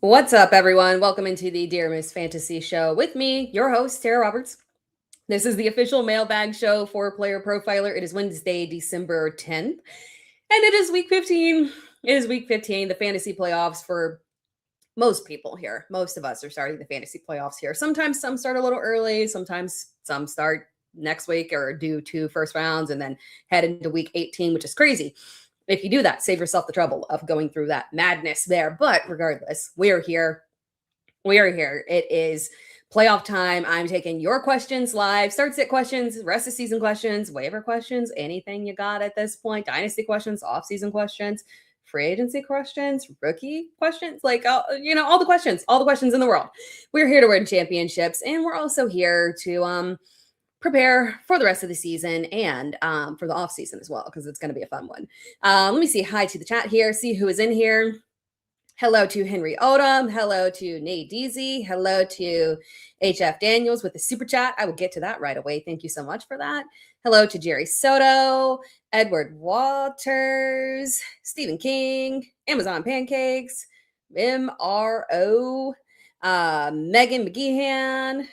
What's up, everyone? Welcome into the Dear Miss Fantasy Show with me, your host, Tara Roberts. This is the official mailbag show for Player Profiler. It is Wednesday, December 10th, and it is week 15. It is week 15, the fantasy playoffs for most people here. Most of us are starting the fantasy playoffs here. Sometimes some start a little early, sometimes some start next week or do 2 first rounds and then head into week 18, which is crazy. If you do that, save yourself the trouble of going through that madness there. But regardless, we are here. We are here. It is playoff time. I'm taking your questions live. Start sit questions, rest of season questions, waiver questions, anything you got at this point. Dynasty questions, off-season questions, free agency questions, rookie questions, all the questions in the world. We're here to win championships, and we're also here to prepare for the rest of the season and for the off season as well, because it's going to be a fun one. Let me see hi to the chat here, see who is in here. Hello to Henry Odom. Hello to Nate Deasy. Hello to HF Daniels with the super chat. I will get to that right away. Thank you so much for that. Hello to Jerry Soto, Edward Waters, Stephen King, Amazon Pancakes, MRO, Megan McGeehan,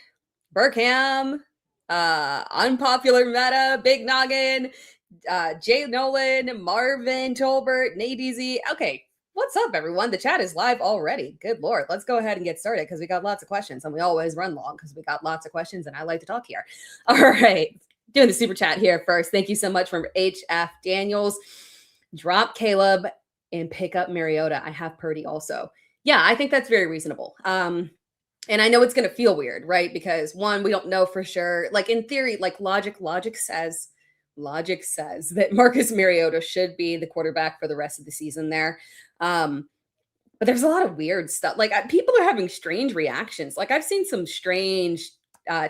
Burkham, Unpopular Meta, Big Noggin, Jay Nolan, Marvin Tolbert, Nate Deasy. Okay. What's up, everyone? The chat is live already. Good Lord. Let's go ahead and get started because we got lots of questions, and we always run long because we got lots of questions and I like to talk here. All right. Doing the super chat here first. Thank you so much from HF Daniels. Drop Caleb and pick up Mariota. I have Purdy also. Yeah, I think that's very reasonable. And I know it's going to feel weird, right? Because one, we don't know for sure. Like in theory, like logic says that Marcus Mariota should be the quarterback for the rest of the season there. But there's a lot of weird stuff. Like people are having strange reactions. Like I've seen some strange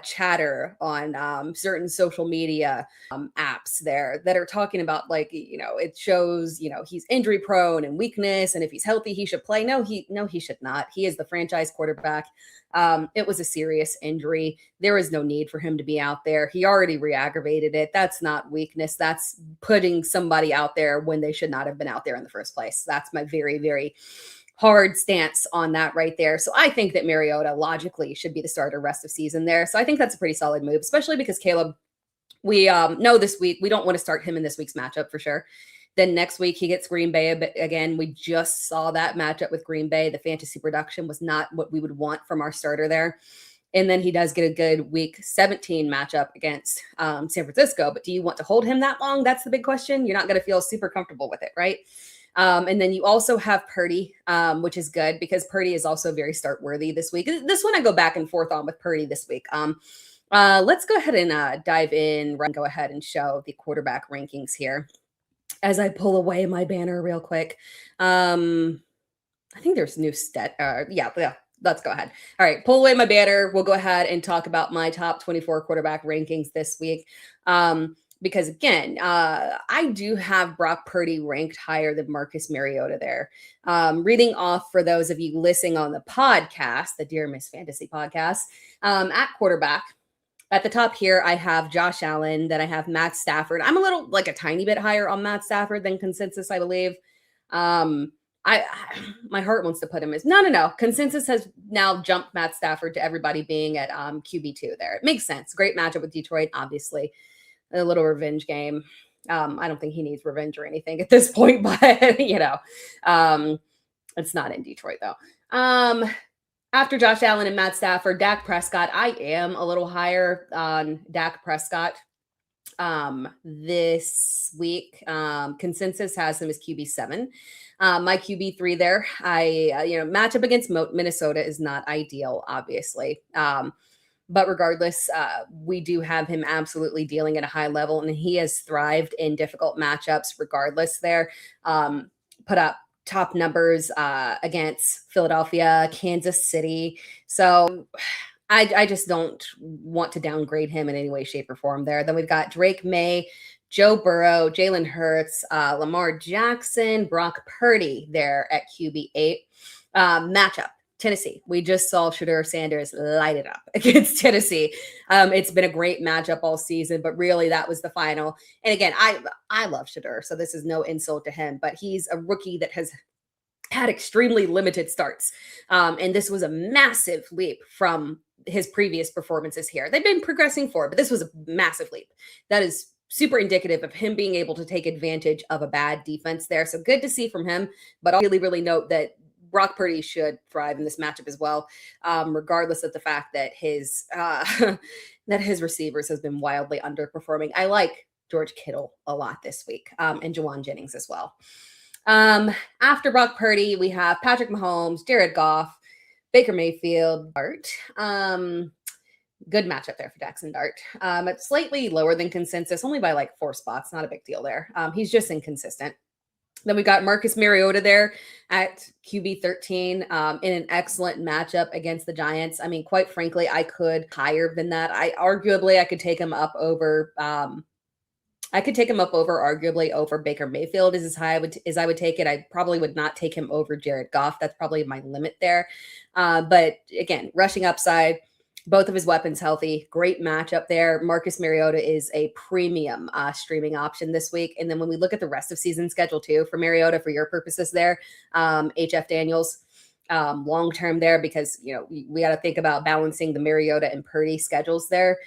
chatter on certain social media apps there that are talking about it shows, he's injury prone and weakness. And if he's healthy, he should play. No, he should not. He is the franchise quarterback. It was a serious injury. There is no need for him to be out there. He already re-aggravated it. That's not weakness. That's putting somebody out there when they should not have been out there in the first place. That's my very, very hard stance on that right there. So I think that Mariota logically should be the starter rest of season there. So I think that's a pretty solid move, especially because Caleb, we know this week, we don't want to start him in this week's matchup for sure. Then next week he gets Green Bay. But again, we just saw that matchup with Green Bay. The fantasy production was not what we would want from our starter there. And then he does get a good week 17 matchup against San Francisco. But do you want to hold him that long? That's the big question. You're not going to feel super comfortable with it, right? And then you also have Purdy, which is good because Purdy is also very start worthy this week. This one I go back and forth on with Purdy this week. Let's go ahead and dive in. Go ahead and show the quarterback rankings here as I pull away my banner real quick. I think there's new yeah. Let's go ahead. All right, pull away my banner. We'll go ahead and talk about my top 24 quarterback rankings this week. Because again, I do have Brock Purdy ranked higher than Marcus Mariota there. Reading off for those of you listening on the podcast, the Dear Miss Fantasy podcast, at quarterback, at the top here, I have Josh Allen, then I have Matt Stafford. I'm a tiny bit higher on Matt Stafford than consensus, I believe. My heart wants to put him as no. Consensus has now jumped Matt Stafford to everybody being at QB2 there. It makes sense. Great matchup with Detroit, obviously. A little revenge game. I don't think he needs revenge or anything at this point, but it's not in Detroit though. After Josh Allen and Matt Stafford, Dak Prescott, I am a little higher on Dak Prescott this week. Consensus has him as QB7. My QB3 there, matchup against Minnesota is not ideal, obviously. But regardless, we do have him absolutely dealing at a high level, and he has thrived in difficult matchups regardless there. Put up top numbers against Philadelphia, Kansas City. So I just don't want to downgrade him in any way, shape, or form there. Then we've got Drake May, Joe Burrow, Jalen Hurts, Lamar Jackson, Brock Purdy there at QB8. Matchup. Tennessee. We just saw Shedeur Sanders light it up against Tennessee. It's been a great matchup all season, but really that was the final. And again, I love Shedeur, so this is no insult to him, but he's a rookie that has had extremely limited starts. And this was a massive leap from his previous performances here. They've been progressing forward, but this was a massive leap. That is super indicative of him being able to take advantage of a bad defense there. So good to see from him, but I'll really, really note that Brock Purdy should thrive in this matchup as well, regardless of the fact that his that his receivers has been wildly underperforming. I like George Kittle a lot this week, and Jawan Jennings as well. After Brock Purdy, we have Patrick Mahomes, Jared Goff, Baker Mayfield, Dart. Good matchup there for Jackson Dart. It's slightly lower than consensus, only by like 4 spots. Not a big deal there. He's just inconsistent. Then we got Marcus Mariota there at QB 13 in an excellent matchup against the Giants. I mean, quite frankly, I could higher than that. I could take him up over arguably over Baker Mayfield is as high as I would take it. I probably would not take him over Jared Goff. That's probably my limit there. But again, rushing upside, both of his weapons healthy, great matchup there. Marcus Mariota is a premium streaming option this week. And then when we look at the rest of season schedule too, for Mariota, for your purposes there, HF Daniels, long-term there, because, we got to think about balancing the Mariota and Purdy schedules there.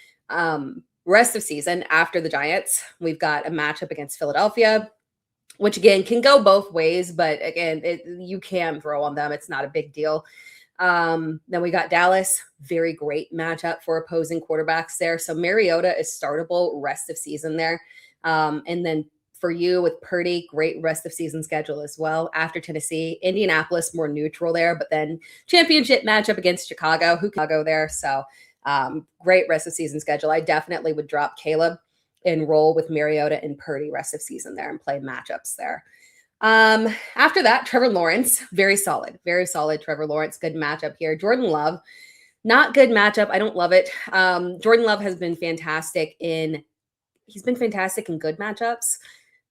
Rest of season after the Giants, we've got a matchup against Philadelphia, which again can go both ways, but again, you can throw on them. It's not a big deal. Then we got Dallas, very great matchup for opposing quarterbacks there. So Mariota is startable rest of season there. And then for you with Purdy, great rest of season schedule as well. After Tennessee, Indianapolis, more neutral there, but then championship matchup against Chicago, there. So great rest of season schedule. I definitely would drop Caleb and roll with Mariota and Purdy rest of season there and play matchups there. After that, Trevor Lawrence, very solid Trevor Lawrence, good matchup here. Jordan Love, not good matchup. I don't love it. Jordan Love has been fantastic he's been fantastic in good matchups.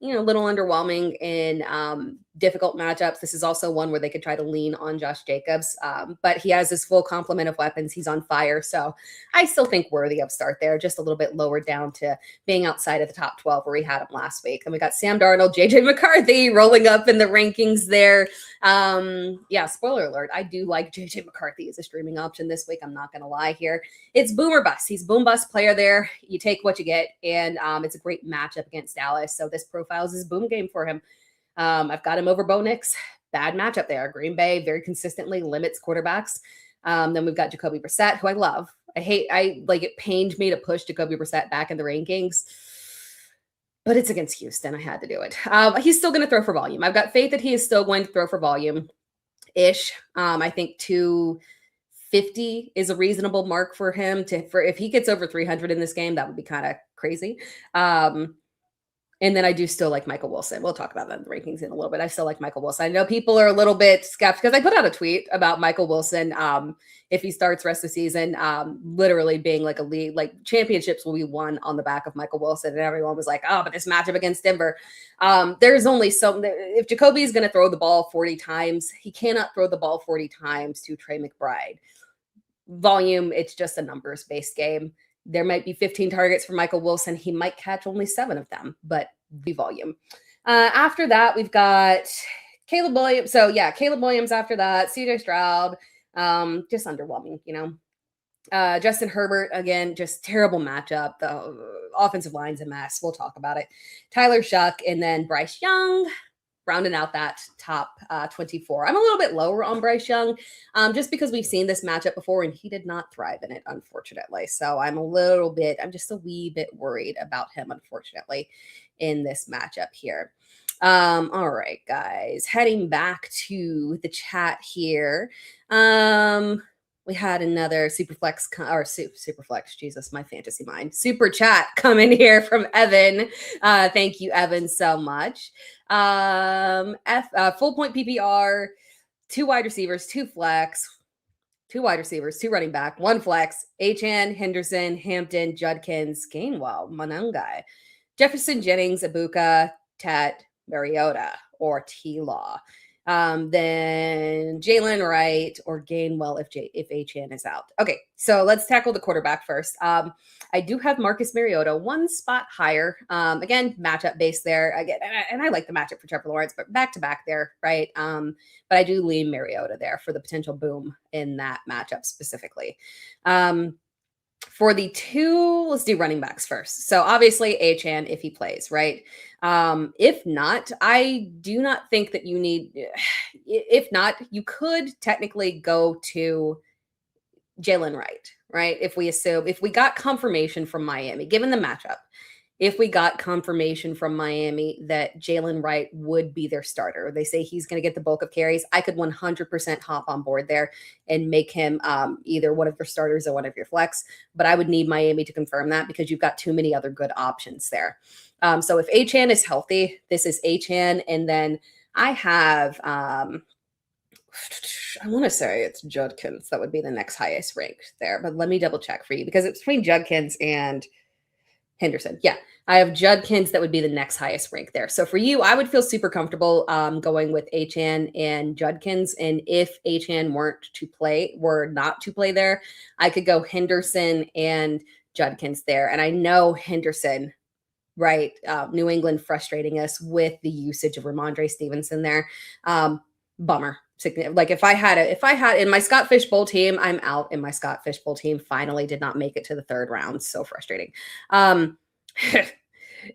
A little underwhelming in difficult matchups. This is also one where they could try to lean on Josh Jacobs, but he has his full complement of weapons. He's on fire. So I still think worthy of start there, just a little bit lower down to being outside of the top 12 where he had him last week. And we got Sam Darnold, JJ McCarthy rolling up in the rankings there. Spoiler alert, I do like JJ McCarthy as a streaming option this week. I'm not going to lie here. It's boom or bust. He's boom bust player there. You take what you get, and it's a great matchup against Dallas. So this profiles his boom game for him. I've got him over Bo Nix. Bad matchup there. Green Bay very consistently limits quarterbacks. Then we've got Jacoby Brissett, who I love. It pained me to push Jacoby Brissett back in the rankings, but it's against Houston. I had to do it. He's still going to throw for volume. I've got faith that he is still going to throw for volume-ish. I think 250 is a reasonable mark for him for if he gets over 300 in this game, that would be kind of crazy. And then I do still like Michael Wilson. We'll talk about that in the rankings in a little bit. I still like Michael Wilson. I know people are a little bit skeptical because I put out a tweet about Michael Wilson. If he starts rest of the season, literally being like a league, like championships will be won on the back of Michael Wilson. And everyone was like, oh, but this matchup against Denver, there's only if Jacoby is going to throw the ball 40 times, he cannot throw the ball 40 times to Trey McBride. Volume, it's just a numbers-based game. There might be 15 targets for Michael Wilson. He might catch only 7 of them, but the volume. After that, we've got Caleb Williams. So yeah, Caleb Williams after that, CJ Stroud, just underwhelming, Justin Herbert, again, just terrible matchup. The offensive line's a mess. We'll talk about it. Tyler Shuck, and then Bryce Young, rounding out that top 24. I'm a little bit lower on Bryce Young, just because we've seen this matchup before and he did not thrive in it, unfortunately. So I'm just a wee bit worried about him, unfortunately, in this matchup here. All right, guys, heading back to the chat here. We had another Superflex, Jesus, my fantasy mind. Super chat coming here from Evan. Thank you, Evan, so much. Full point PPR, 2 wide receivers, 2 flex, 2 wide receivers, 2 running back, 1 flex, Achane, Henderson, Hampton, Judkins, Gainwell, Monangai, Jefferson, Jennings, Ibuka, Tet, Mariota, or T-Law. Then Jalen Wright or Gainwell if Achane is out. Okay, so let's tackle the quarterback first. I do have Marcus Mariota one spot higher. Again, matchup based there. Again, and I like the matchup for Trevor Lawrence, but back to back there, right? But I do lean Mariota there for the potential boom in that matchup specifically. For the two, let's do running backs first. So obviously Achane if he plays, right? If not, I do not think that you need, if not, you could technically go to Jalen Wright, right? If we got confirmation from Miami, given the matchup, if we got confirmation from Miami that Jalen Wright would be their starter, they say he's going to get the bulk of carries, I could 100% hop on board there and make him either one of your starters or one of your flex. But I would need Miami to confirm that because you've got too many other good options there. So if Achane is healthy, this is Achane. And then I have, I want to say it's Judkins. That would be the next highest ranked there. But let me double check for you because it's between Judkins and Henderson. Yeah, I have Judkins that would be the next highest rank there. So for you, I would feel super comfortable going with Achane and Judkins. And if Achane were not to play there, I could go Henderson and Judkins there. And I know Henderson, right? New England frustrating us with the usage of Ramondre Stevenson there. Bummer. Like if I had in my Scott Fishbowl team, I'm out in my Scott Fishbowl team. Finally did not make it to the third round. So frustrating.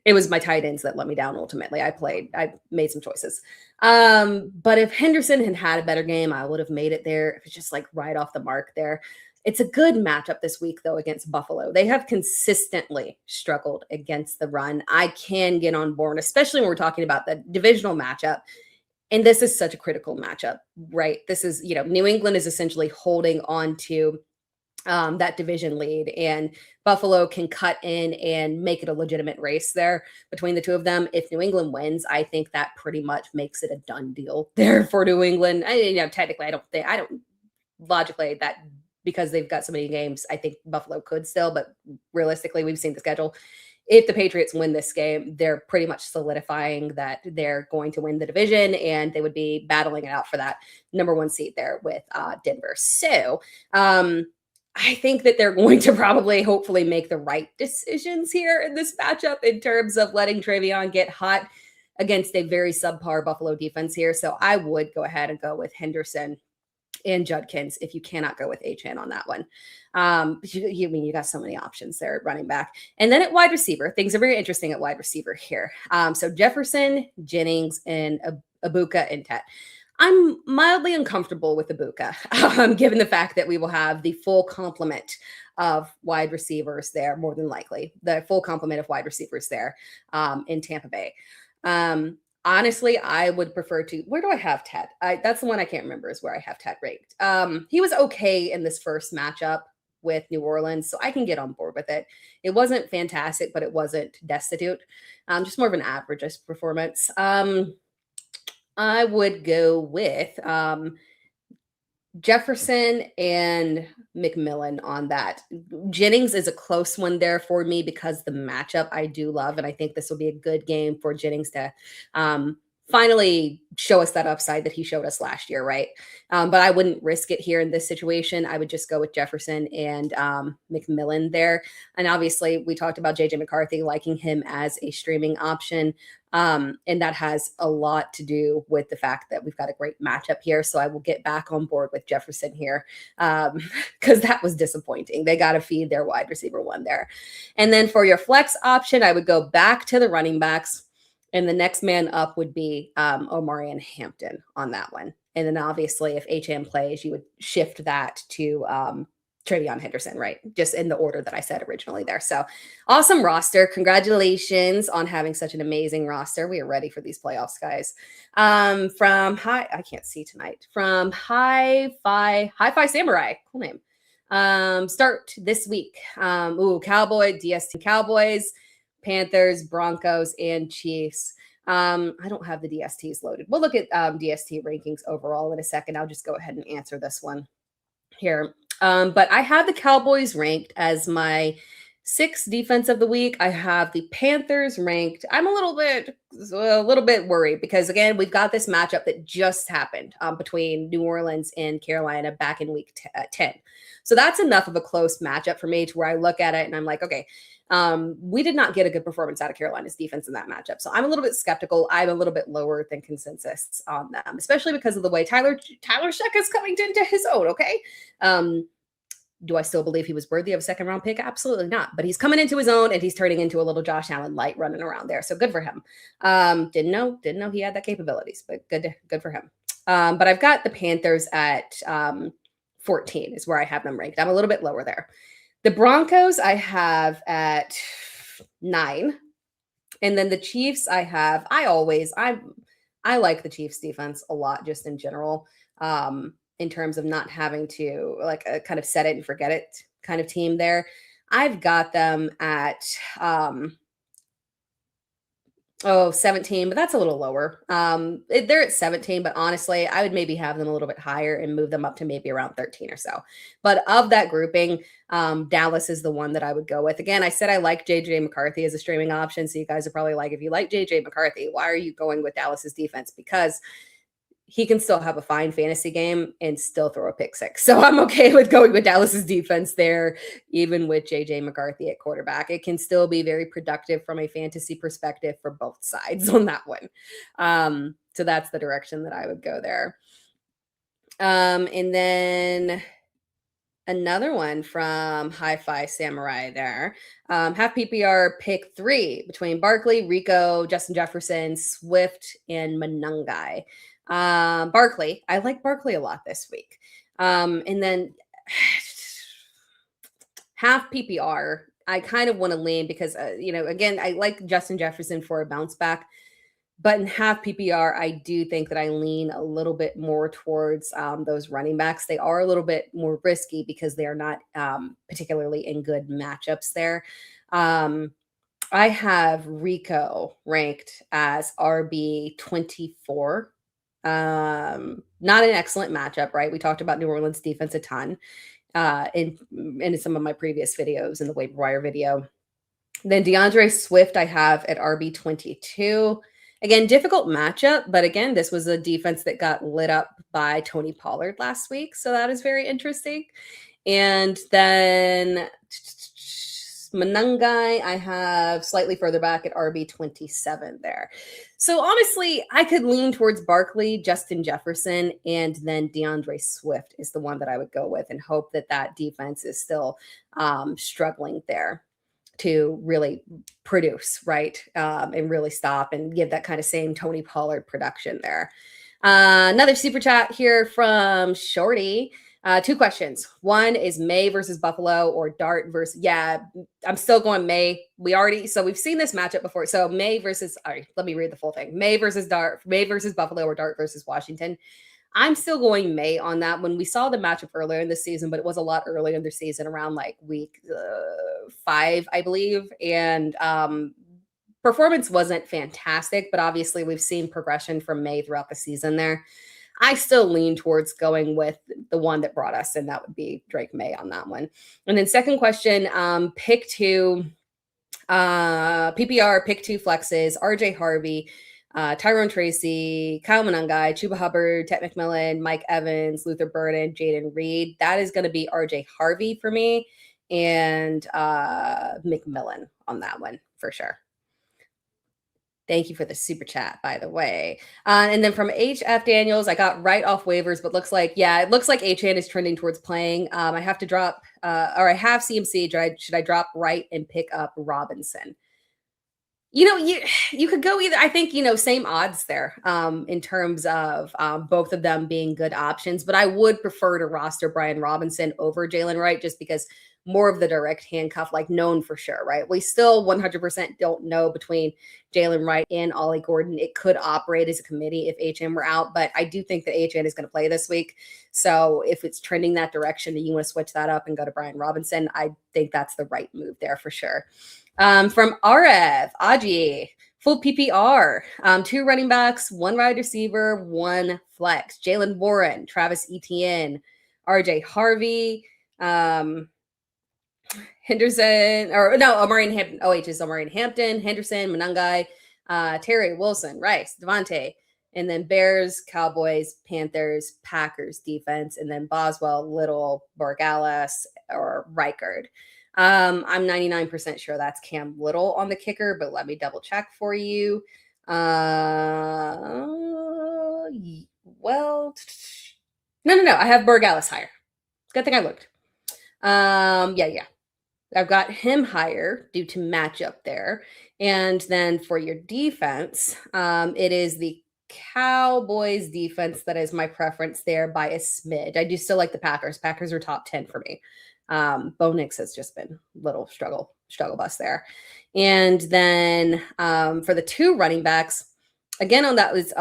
It was my tight ends that let me down. Ultimately, I made some choices. But if Henderson had had a better game, I would have made it there. If it's just like right off the mark there. It's a good matchup this week, though, against Buffalo. They have consistently struggled against the run. I can get on board, especially when we're talking about the divisional matchup. And this is such a critical matchup, right? This is, New England is essentially holding on to that division lead, and Buffalo can cut in and make it a legitimate race there between the two of them. If New England wins, I think that pretty much makes it a done deal there for New England. Technically, I don't logically that because they've got so many games, I think Buffalo could still, but realistically, we've seen the schedule. If the Patriots win this game, they're pretty much solidifying that they're going to win the division, and they would be battling it out for that number one seat there with Denver. So I think that they're going to probably, hopefully, make the right decisions here in this matchup in terms of letting Travion get hot against a very subpar Buffalo defense here. So I would go ahead and go with Henderson and Judkins if you cannot go with Achane on that one. You got so many options there at running back. And then at wide receiver, things are very interesting at wide receiver here. So Jefferson, Jennings, and Abuka and Tet. I'm mildly uncomfortable with Abuka, given the fact that we will have the full complement of wide receivers there, more than likely. The full complement of wide receivers there in Tampa Bay. Honestly, I would prefer to. Where do I have Ted? That's the one I can't remember is where I have Ted ranked. He was okay in this first matchup with New Orleans, so I can get on board with it. It wasn't fantastic, but it wasn't destitute. Just more of an average performance. I would go with Jefferson and McMillan on that. Jennings is a close one there for me because the matchup I do love, and I think this will be a good game for Jennings to finally show us that upside that he showed us last year, right? But I wouldn't risk it here in this situation. I would just go with Jefferson and McMillan there. And obviously, we talked about JJ McCarthy, liking him as a streaming option. And that has a lot to do with the fact that we've got a great matchup here. So I will get back on board with Jefferson here because that was disappointing. They got to feed their wide receiver one there. And then for your flex option, I would go back to the running backs. And the next man up would be Omari and Hampton on that one. And then obviously if Achane plays, you would shift that to Travion Henderson, right? Just in the order that I said originally there. So awesome roster. Congratulations on having such an amazing roster. We are ready for these playoffs, guys. I can't see tonight. From Hi-Fi Samurai, cool name. Start this week. DST Cowboys, Panthers, Broncos, and Chiefs. I don't have the DSTs loaded. We'll look at DST rankings overall in a second. I'll just go ahead and answer this one here. But I have the Cowboys ranked as my 6 defense of the week, I have the Panthers ranked. I'm a little bit worried because again, we've got this matchup that just happened between New Orleans and Carolina back in week 10. So that's enough of a close matchup for me to where I look at it and I'm like, okay, we did not get a good performance out of Carolina's defense in that matchup. So I'm a little bit skeptical. I'm a little bit lower than consensus on them, especially because of the way Tyler Sheck is coming into his own. Okay. Do I still believe he was worthy of a second round pick? Absolutely not. But he's coming into his own and he's turning into a little Josh Allen light running around there. So good for him. Didn't know he had that capabilities, but good for him. But I've got the Panthers at 14 is where I have them ranked. I'm a little bit lower there. The Broncos I have at 9. And then the Chiefs I like the Chiefs defense a lot just in general. In terms of not having to like a kind of set it and forget it kind of team there. I've got them at 17, but that's a little lower. They're at 17, but honestly, I would maybe have them a little bit higher and move them up to maybe around 13 or so. But of that grouping, Dallas is the one that I would go with. Again, I said I like JJ McCarthy as a streaming option. So you guys are probably like, if you like JJ McCarthy, why are you going with Dallas's defense? Because he can still have a fine fantasy game and still throw a pick six. So I'm okay with going with Dallas's defense there, even with JJ McCarthy at quarterback. It can still be very productive from a fantasy perspective for both sides on that one. So that's the direction that I would go there. And then another one from Hi-Fi Samurai there. Half-PPR pick 3 between Barkley, Rico, Justin Jefferson, Swift, and Manungai. Barkley. I like Barkley a lot this week. And then half PPR, I kind of want to lean because, again, I like Justin Jefferson for a bounce back, but in half PPR, I do think that I lean a little bit more towards those running backs. They are a little bit more risky because they are not particularly in good matchups there. I have Rico ranked as RB 24. Not an excellent matchup, right? We talked about New Orleans defense a ton in some of my previous videos in the waiver wire video. Then DeAndre Swift I have at RB 22. Again, difficult matchup, but again, this was a defense that got lit up by Tony Pollard last week, so that is very interesting. And then Manungai, I have slightly further back at RB 27 there. So honestly, I could lean towards Barkley, Justin Jefferson, and then DeAndre Swift is the one that I would go with and hope that that defense is still struggling there to really produce, right? And really stop and give that kind of same Tony Pollard production there. Another super chat here from Shorty. 2 questions. One is May versus Buffalo or Dart versus, I'm still going May. So we've seen this matchup before. So May versus, all right, let me read the full thing. May versus Buffalo or Dart versus Washington. I'm still going May on that one. We saw the matchup earlier in the season, but it was a lot earlier in the season around like week 5, I believe. And performance wasn't fantastic, but obviously we've seen progression from May throughout the season there. I still lean towards going with the one that brought us, and that would be Drake May on that one. And then second question, pick 2, PPR, pick 2 flexes, RJ Harvey, Tyrone Tracy, Kyle Manungai, Chuba Hubbard, Ted McMillan, Mike Evans, Luther Burden, Jaden Reed. That is going to be RJ Harvey for me and McMillan on that one for sure. Thank you for the super chat, by the way. And then from HF Daniels, I got right off waivers, but it looks like Achane is trending towards playing. I have to drop, or I have CMC. Should I drop right and pick up Robinson? You could go either. I think, same odds there in terms of both of them being good options, but I would prefer to roster Brian Robinson over Jalen Wright just because more of the direct handcuff, like known for sure, right? We still 100% don't know between Jalen Wright and Ollie Gordon. It could operate as a committee if HN were out, but I do think that HN is going to play this week. So if it's trending that direction and you want to switch that up and go to Brian Robinson, I think that's the right move there for sure. From RF, Aji, full PPR, 2 running backs, 1 wide receiver, 1 flex. Jalen Warren, Travis Etienne, RJ Harvey, Henderson, or no, Amari and Hampton. OH is Amari and Hampton, Henderson, Monangai, Terry, Wilson, Rice, Devontae, and then Bears, Cowboys, Panthers, Packers defense, and then Boswell, Little, Borgalis, or Reichard. I'm 99% sure that's Cam Little on the kicker, but let me double check for you. Well, no. I have Borgalis higher. Good thing I looked. Yeah. I've got him higher due to matchup there. And then for your defense, it is the Cowboys defense that is my preference there by a smidge. I do still like the Packers. Packers are top 10 for me. Bo Nix has just been a little struggle bus there. And then for the two running backs, again on that was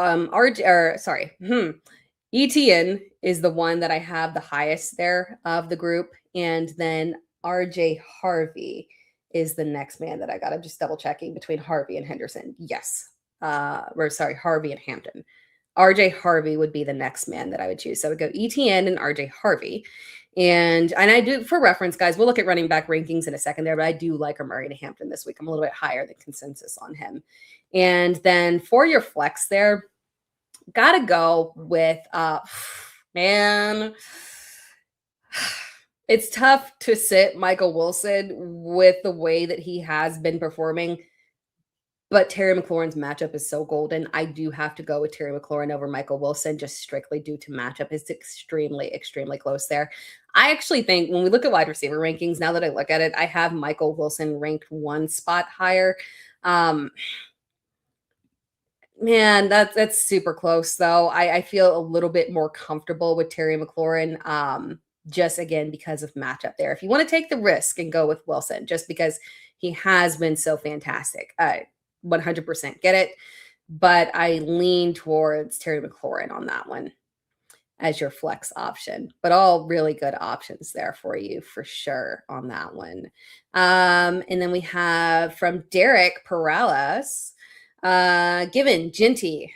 Etienne is the one that I have the highest there of the group. And then RJ Harvey is the next man that I got. I'm just double checking between Harvey and Henderson. Yes. Harvey and Hampton. RJ Harvey would be the next man that I would choose. So I would go ETN and RJ Harvey. And I do, for reference, guys, we'll look at running back rankings in a second there, but I do like Amari and Hampton this week. I'm a little bit higher than consensus on him. And then for your flex there, gotta go with, man, it's tough to sit Michael Wilson with the way that he has been performing. But Terry McLaurin's matchup is so golden. I do have to go with Terry McLaurin over Michael Wilson just strictly due to matchup. It's extremely, extremely close there. I actually think when we look at wide receiver rankings, now that I look at it, I have Michael Wilson ranked one spot higher. Man, that's super close, though. I feel a little bit more comfortable with Terry McLaurin, just again because of matchup there. If you want to take the risk and go with Wilson, just because he has been so fantastic, 100% get it. But I lean towards Terry McLaurin on that one as your flex option. But all really good options there for you for sure on that one. And then we have from Derek Perales, given Ginty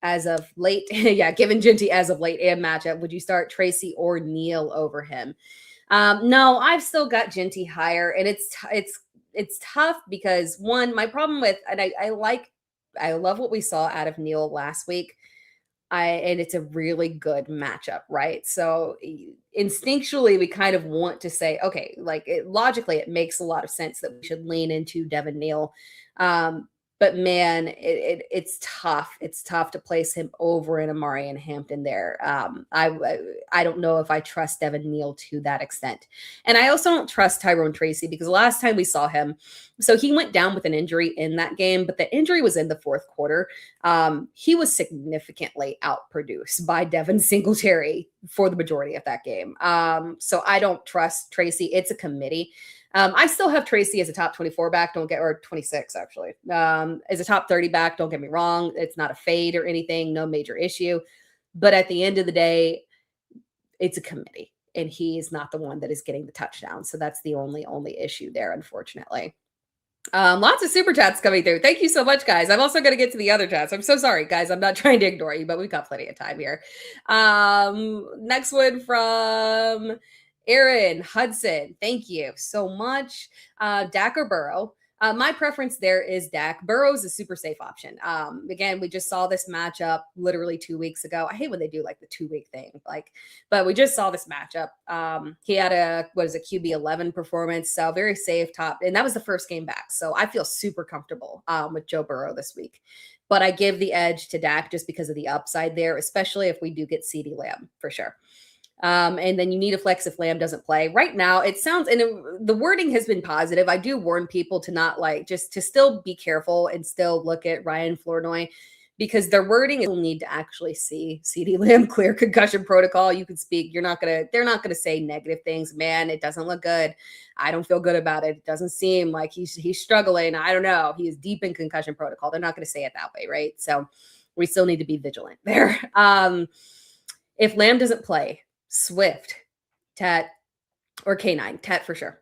as of late, given Ginty as of late and matchup, would you start Tracy or Neal over him? No, I've still got Ginty higher, and it's tough because one, my problem with, and I love what we saw out of Neal last week. And it's a really good matchup, right? So instinctually, we kind of want to say, okay, logically, it makes a lot of sense that we should lean into Devin Neal. But man, it's tough. It's tough to place him over in Amari and Hampton there. I don't know if I trust Devin Neal to that extent. And I also don't trust Tyrone Tracy because the last time we saw him, so he went down with an injury in that game, but the injury was in the fourth quarter. He was significantly outproduced by Devin Singletary for the majority of that game. So I don't trust Tracy. It's a committee. I still have Tracy as a top 24 back, or 26 actually, as a top 30 back. Don't get me wrong. It's not a fade or anything, no major issue. But at the end of the day, it's a committee and he is not the one that is getting the touchdown. So that's the only issue there, unfortunately. Lots of super chats coming through. Thank you so much, guys. I'm also going to get to the other chats. I'm so sorry, guys. I'm not trying to ignore you, but we've got plenty of time here. Next one from Aaron Hudson. Thank you so much. Dak or Burrow? My preference there is Dak. Burrow is a super safe option. Again, we just saw this matchup literally 2 weeks ago. I hate when they do like the 2-week thing, but we just saw this matchup. He had a QB 11 performance, so very safe top, and that was the first game back. So I feel super comfortable with Joe Burrow this week. But I give the edge to Dak just because of the upside there, especially if we do get CeeDee Lamb for sure. And then you need a flex if Lamb doesn't play. Right now, it sounds, and the wording has been positive. I do warn people to not just to still be careful and still look at Ryan Flournoy because their wording will need to actually see CeeDee Lamb clear concussion protocol. You can speak. They're not going to say negative things. Man, it doesn't look good. I don't feel good about it. It doesn't seem like he's struggling. I don't know. He is deep in concussion protocol. They're not going to say it that way, right? So we still need to be vigilant there. If Lamb doesn't play, Swift, Tet, or K9. Tet for sure.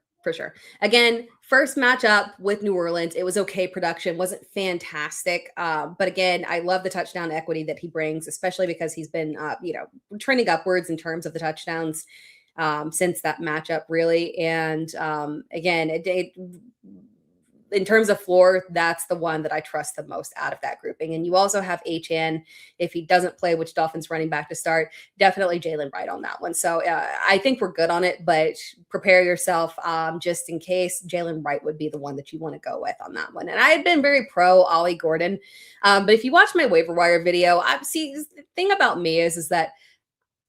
Again, first matchup with New Orleans. It was okay production. Wasn't fantastic. But again, I love the touchdown equity that he brings, especially because he's been, trending upwards in terms of the touchdowns. since that matchup, really. And again, in terms of floor, that's the one that I trust the most out of that grouping. And you also have H.N. If he doesn't play, which Dolphins running back to start, definitely Jalen Wright on that one. So I think we're good on it, but prepare yourself just in case. Jalen Wright would be the one that you want to go with on that one. And I had been very pro Ollie Gordon. But if you watch my waiver wire video, the thing about me is that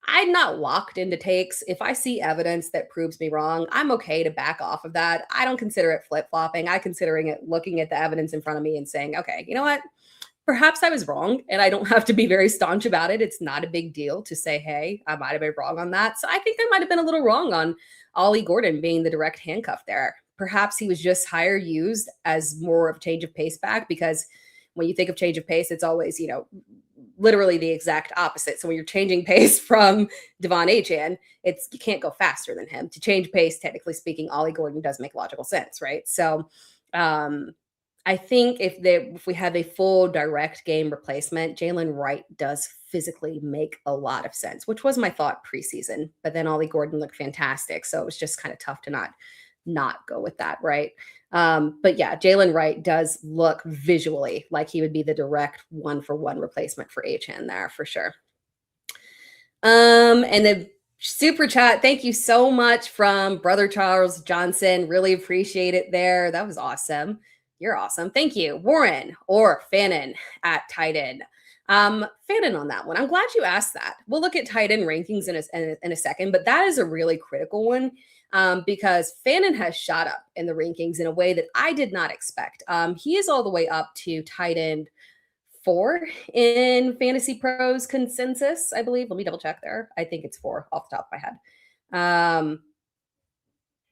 I'm not locked into takes. If I see evidence that proves me wrong, I'm okay to back off of that. I don't consider it flip-flopping. I considering it looking at the evidence in front of me and saying, okay, you know what? Perhaps I was wrong, and I don't have to be very staunch about it. It's not a big deal to say, hey, I might have been wrong on that. So I think I might have been a little wrong on Ollie Gordon being the direct handcuff there. Perhaps he was just higher used as more of a change of pace back, because when you think of change of pace, it's always, literally the exact opposite. So when you're changing pace from Devon Achane, you can't go faster than him. To change pace, technically speaking, Ollie Gordon does make logical sense, right? So I think if we have a full direct game replacement, Jalen Wright does physically make a lot of sense, which was my thought preseason. But then Ollie Gordon looked fantastic, so it was just kind of tough to not go with that, right? But yeah, Jalen Wright does look visually like he would be the direct 1-for-1 replacement for HN there for sure. And the super chat, thank you so much from Brother Charles Johnson. Really appreciate it there. That was awesome. You're awesome. Thank you. Warren or Fannin at tight end. Fannin on that one. I'm glad you asked that. We'll look at tight end rankings in a second, but that is a really critical one. Because Fannin has shot up in the rankings in a way that I did not expect. He is all the way up to tight end 4 in Fantasy Pros consensus, I believe. Let me double check there. I think it's 4 off the top of my head.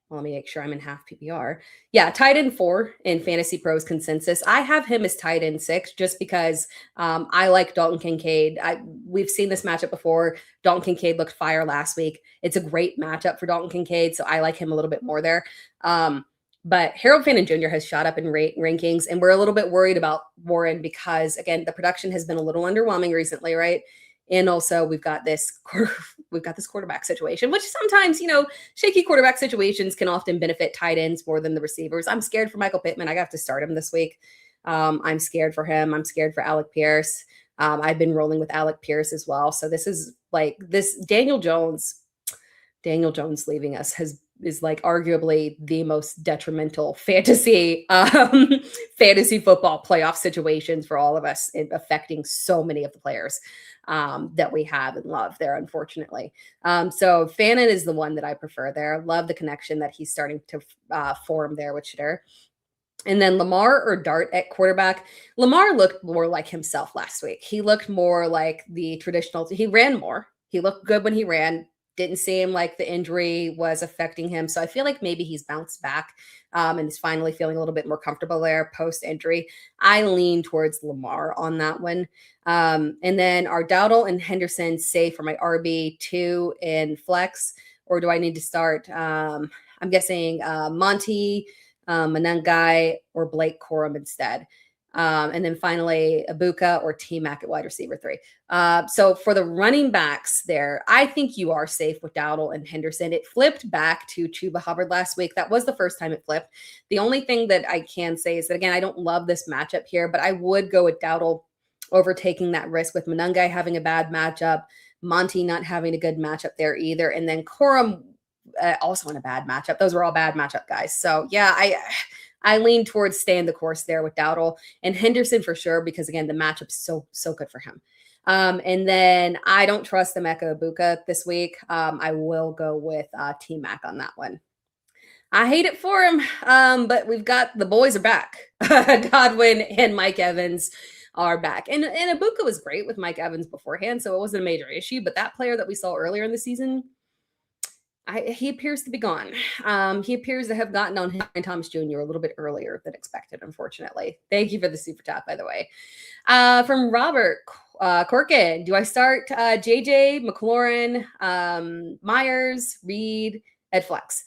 Let me make sure I'm in half PPR. Yeah, tight end 4 in Fantasy Pros consensus. I have him as tight end 6 just because I like Dalton Kincaid. We've seen this matchup before. Dalton Kincaid looked fire last week. It's a great matchup for Dalton Kincaid, so I like him a little bit more there. But Harold Fannin Jr. has shot up in rankings, and we're a little bit worried about Warren because, again, the production has been a little underwhelming recently, right? And also we've got this quarterback situation, which sometimes, shaky quarterback situations can often benefit tight ends more than the receivers. I'm scared for Michael Pittman. I got to start him this week. I'm scared for him. I'm scared for Alec Pierce. I've been rolling with Alec Pierce as well. So this is like this Daniel Jones leaving us is like arguably the most detrimental fantasy football playoff situations for all of us, affecting so many of the players that we have and love there, unfortunately. So Fannin is the one that I prefer there. Love the connection that he's starting to form there with Shadur. And then Lamar or Dart at quarterback. Lamar looked more like himself last week. He looked more like the traditional. He ran more. He looked good when he ran. Didn't seem like the injury was affecting him. So I feel like maybe he's bounced back and is finally feeling a little bit more comfortable there post-injury. I lean towards Lamar on that one. And then are Dowdle and Henderson safe for my RB2 in flex? Or do I need to start? I'm guessing Monty, Manungai, or Blake Corum instead. And then finally, Ibuka or T-Mac at wide receiver 3. So for the running backs there, I think you are safe with Dowdle and Henderson. It flipped back to Chuba Hubbard last week. That was the first time it flipped. The only thing that I can say is that, again, I don't love this matchup here, but I would go with Dowdle over taking that risk with Manungai having a bad matchup, Monty not having a good matchup there either, and then Corum also in a bad matchup. Those were all bad matchup guys. So yeah, I lean towards staying the course there with Dowdle and Henderson for sure, because again, the matchup's so good for him. And then I don't trust the Emeka Ibuka this week. I will go with T-Mac on that one. I hate it for him, but we've got the boys are back. Godwin and Mike Evans are back. And Ibuka was great with Mike Evans beforehand, so it wasn't a major issue. But that player that we saw earlier in the season, he appears to be gone. He appears to have gotten on Ryan Thomas Jr. a little bit earlier than expected, unfortunately. Thank you for the super chat, by the way. From Robert Corkin, do I start JJ, McLaurin, Myers, Reed, Ed Flex?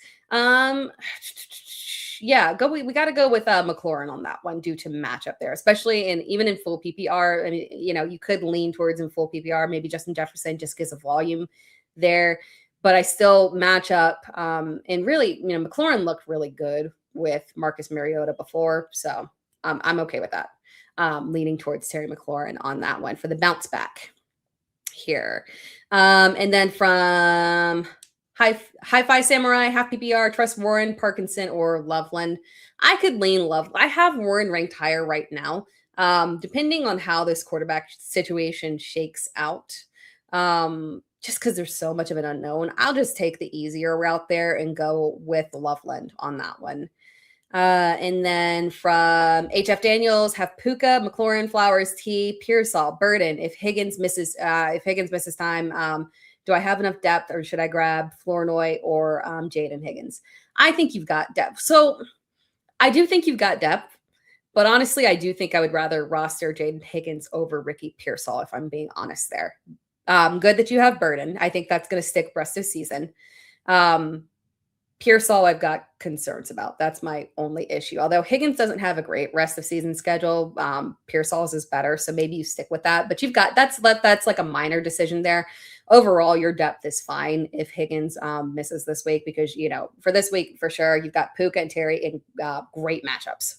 Yeah, we got to go with McLaurin on that one due to matchup there, especially even in full PPR. I mean, you could lean towards in full PPR, maybe Justin Jefferson just because of volume there. but I still match up. And really, McLaurin looked really good with Marcus Mariota before, so I'm okay with that. Leaning towards Terry McLaurin on that one for the bounce back here. And then from Hi-Fi Samurai, Half-PPR, Trust Warren, Parkinson, or Loveland. I could lean Loveland. I have Warren ranked higher right now. Depending on how this quarterback situation shakes out, just because there's so much of an unknown, I'll just take the easier route there and go with Loveland on that one. And then from HF Daniels, have Puka, McLaurin, Flowers, T, Pearsall, Burden. If Higgins misses time, do I have enough depth, or should I grab Flournoy or Jaden Higgins? I think you've got depth. So I do think you've got depth, but honestly, I do think I would rather roster Jaden Higgins over Ricky Pearsall, if I'm being honest there. Good that you have Burden. I think that's going to stick rest of season. Pearsall, I've got concerns about. That's my only issue. Although Higgins doesn't have a great rest of season schedule, Pearsall's is better, so maybe you stick with that. But you've got that's like a minor decision there. Overall, your depth is fine if Higgins misses this week, because for this week for sure you've got Puka and Terry in great matchups.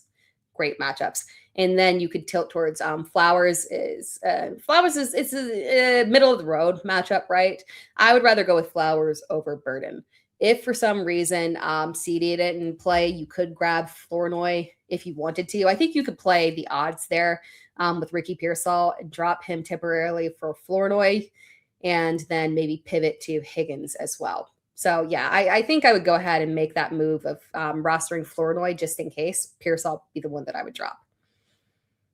And then you could tilt towards Flowers is it's a middle of the road matchup, right? I would rather go with Flowers over Burden. If for some reason CD didn't play, you could grab Flournoy if you wanted to. I think you could play the odds there with Ricky Pearsall and drop him temporarily for Flournoy, and then maybe pivot to Higgins as well. So yeah, I think I would go ahead and make that move of rostering Flournoy just in case. Pearsall be the one that I would drop.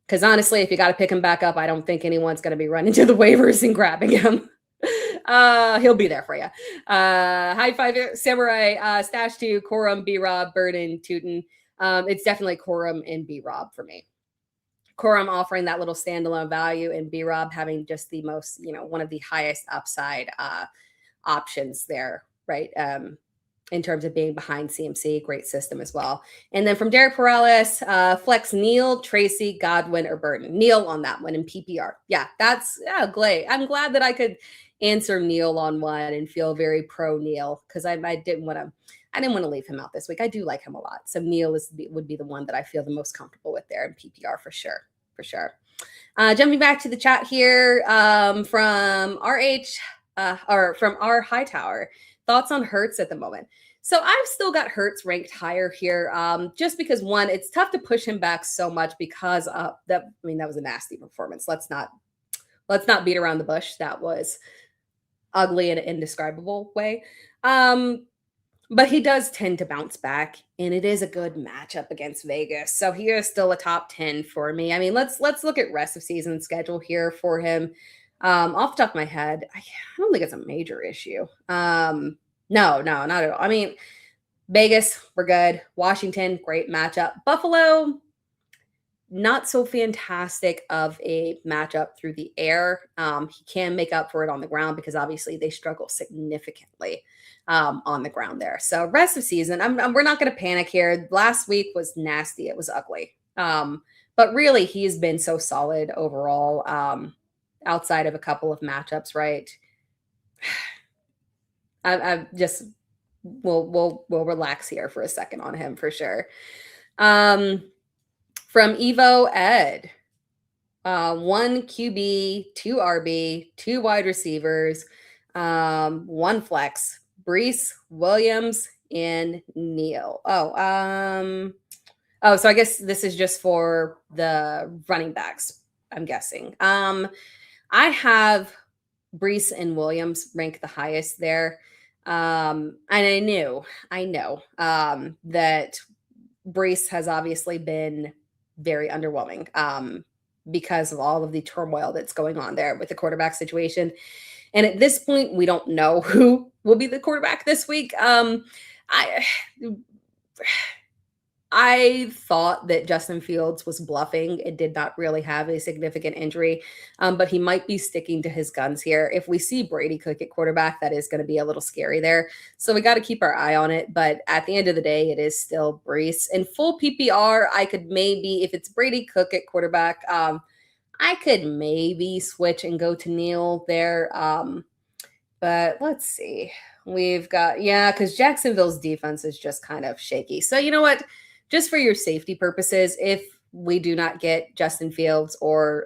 Because honestly, if you got to pick him back up, I don't think anyone's going to be running to the waivers and grabbing him. He'll be there for you. Hi-Fi Samurai, Stash 2, Corum, B-Rob, Burden, Tootin. It's definitely Corum and B-Rob for me. Corum offering that little standalone value, and B-Rob having just the most, one of the highest upside options there, right? In terms of being behind CMC, great system as well. And then from Derek Perales, flex Neal, Tracy, Godwin, or Burden. Neal on that one in PPR. Yeah, that's great. I'm glad that I could answer Neal on one and feel very pro Neal, because I didn't want to leave him out this week. I do like him a lot. So Neal would be the one that I feel the most comfortable with there in PPR for sure. Jumping back to the chat here from RH or from R Hightower. Thoughts on Hurts at the moment? So I've still got Hurts ranked higher here, just because one, it's tough to push him back so much because that was a nasty performance. Let's not beat around the bush. That was ugly in an indescribable way. But he does tend to bounce back, and it is a good matchup against Vegas. So he is still a top 10 for me. I mean, let's look at rest of season schedule here for him. Off the top of my head, I don't think it's a major issue. No, not at all. I mean, Vegas, we're good. Washington, great matchup. Buffalo, not so fantastic of a matchup through the air. He can make up for it on the ground because obviously they struggle significantly on the ground there. So rest of season, we're not going to panic here. Last week was nasty. It was ugly. But really, he's been so solid overall. Outside of a couple of matchups, right? I just we'll relax here for a second on him for sure. From Evo Ed, 1 QB, 2 RB, 2 wide receivers, 1 flex, Brees, Williams, and Neal. So I guess this is just for the running backs, I'm guessing. I have Brees and Williams rank the highest there. And I know that Brees has obviously been very underwhelming because of all of the turmoil that's going on there with the quarterback situation. And at this point, we don't know who will be the quarterback this week. I thought that Justin Fields was bluffing and did not really have a significant injury, but he might be sticking to his guns here. If we see Brady Cook at quarterback, that is going to be a little scary there. So we got to keep our eye on it. But at the end of the day, it is still Brees. In full PPR, I could maybe, if it's Brady Cook at quarterback, I could maybe switch and go to Neal there. But let's see. We've got, yeah, because Jacksonville's defense is just kind of shaky. So you know what? Just for your safety purposes, if we do not get Justin Fields or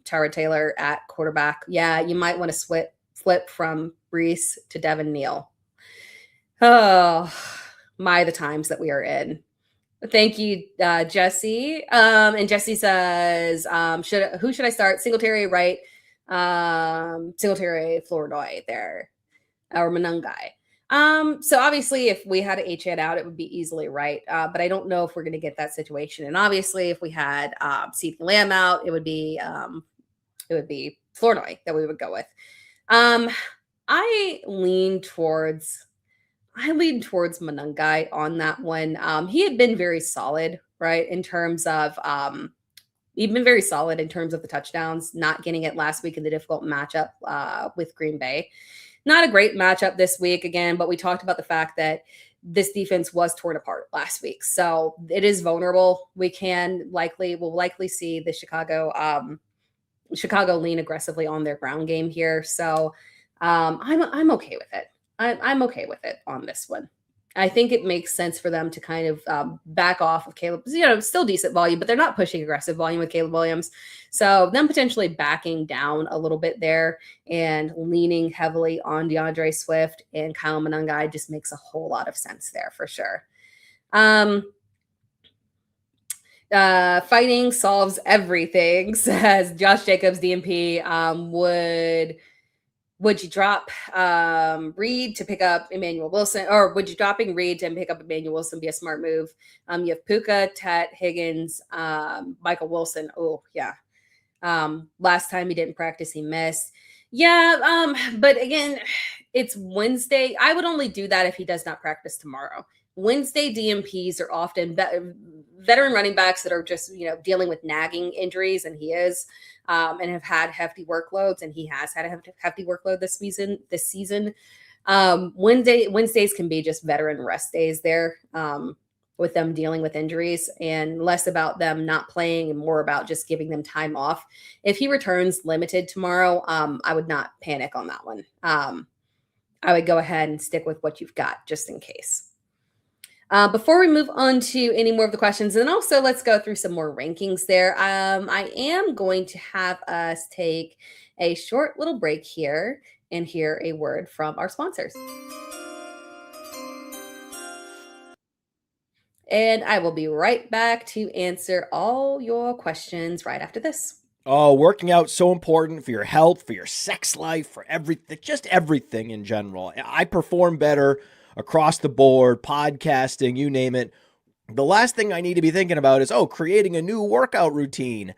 Tara Taylor at quarterback, yeah, you might want to flip from Brees to Devin Neal. Oh, my, the times that we are in. Thank you, Jesse. And Jesse says, who should I start? Singletary, right? Singletary, Flournoy there, or Manungai. So obviously, if we had H-Head out, it would be easily right. But I don't know if we're going to get that situation. And obviously, if we had CeeDee Lamb out, it would be Flournoy that we would go with. I lean towards Manungai on that one. He had been very solid, right, in terms of he'd been very solid in terms of the touchdowns, not getting it last week in the difficult matchup with Green Bay. Not a great matchup this week again, but we talked about the fact that this defense was torn apart last week. So it is vulnerable. We'll likely see the Chicago lean aggressively on their ground game here. So I'm okay with it. I'm okay with it on this one. I think it makes sense for them to kind of back off of Caleb. Still decent volume, but they're not pushing aggressive volume with Caleb Williams. So them potentially backing down a little bit there and leaning heavily on DeAndre Swift and Kyle Monangai just makes a whole lot of sense there for sure. Fighting solves everything, says Josh Jacobs, DMP. Would you drop Reed to pick up Emmanuel Wilson, or would you dropping Reed and pick up Emmanuel Wilson be a smart move? You have Puka, Tet, Higgins, Michael Wilson. Oh yeah. Last time he didn't practice, he missed. Yeah. But again, it's Wednesday. I would only do that if he does not practice tomorrow. Wednesday DMPs are often veteran running backs that are just, dealing with nagging injuries, and he is, and have had hefty workloads, and he has had a hefty workload this season. Wednesdays can be just veteran rest days there, with them dealing with injuries, and less about them not playing and more about just giving them time off. If he returns limited tomorrow, I would not panic on that one. I would go ahead and stick with what you've got just in case. Before we move on to any more of the questions, and also let's go through some more rankings there. I am going to have us take a short little break here and hear a word from our sponsors. And I will be right back to answer all your questions right after this. Oh, working out so important for your health, for your sex life, for everything, just everything in general. I perform better across the board, podcasting, you name it. The last thing I need to be thinking about is, creating a new workout routine.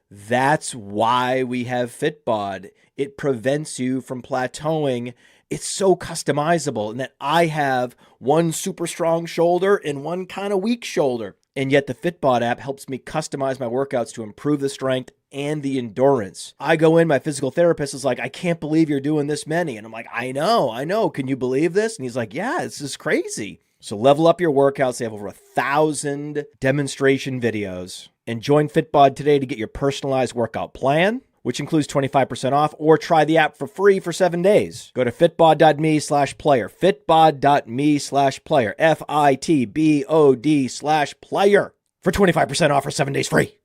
That's why we have Fitbod. It prevents you from plateauing. It's so customizable in that I have one super strong shoulder and one kind of weak shoulder. And yet the Fitbod app helps me customize my workouts to improve the strength and the endurance. I go in, my physical therapist is like, I can't believe you're doing this many. And I'm like, I know. Can you believe this? And he's like, yeah, this is crazy. So level up your workouts. They have over 1,000 demonstration videos. And join Fitbod today to get your personalized workout plan, which includes 25% off, or try the app for free for 7 days. Go to fitbod.me/player, fitbod.me/player, FITBOD/player for 25% off for 7 days free.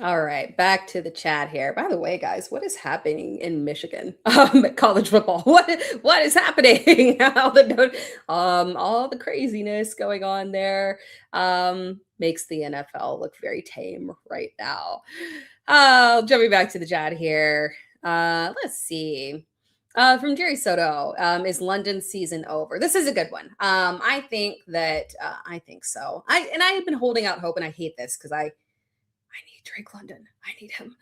All right, back to the chat here. By the way, guys, what is happening in Michigan? College football. What is happening? all the craziness going on there makes the NFL look very tame right now. Jumping back to the chat here. Let's see. From Jerry Soto, is London season over? This is a good one. I think so. I have been holding out hope, and I hate this because I need Drake London. I need him.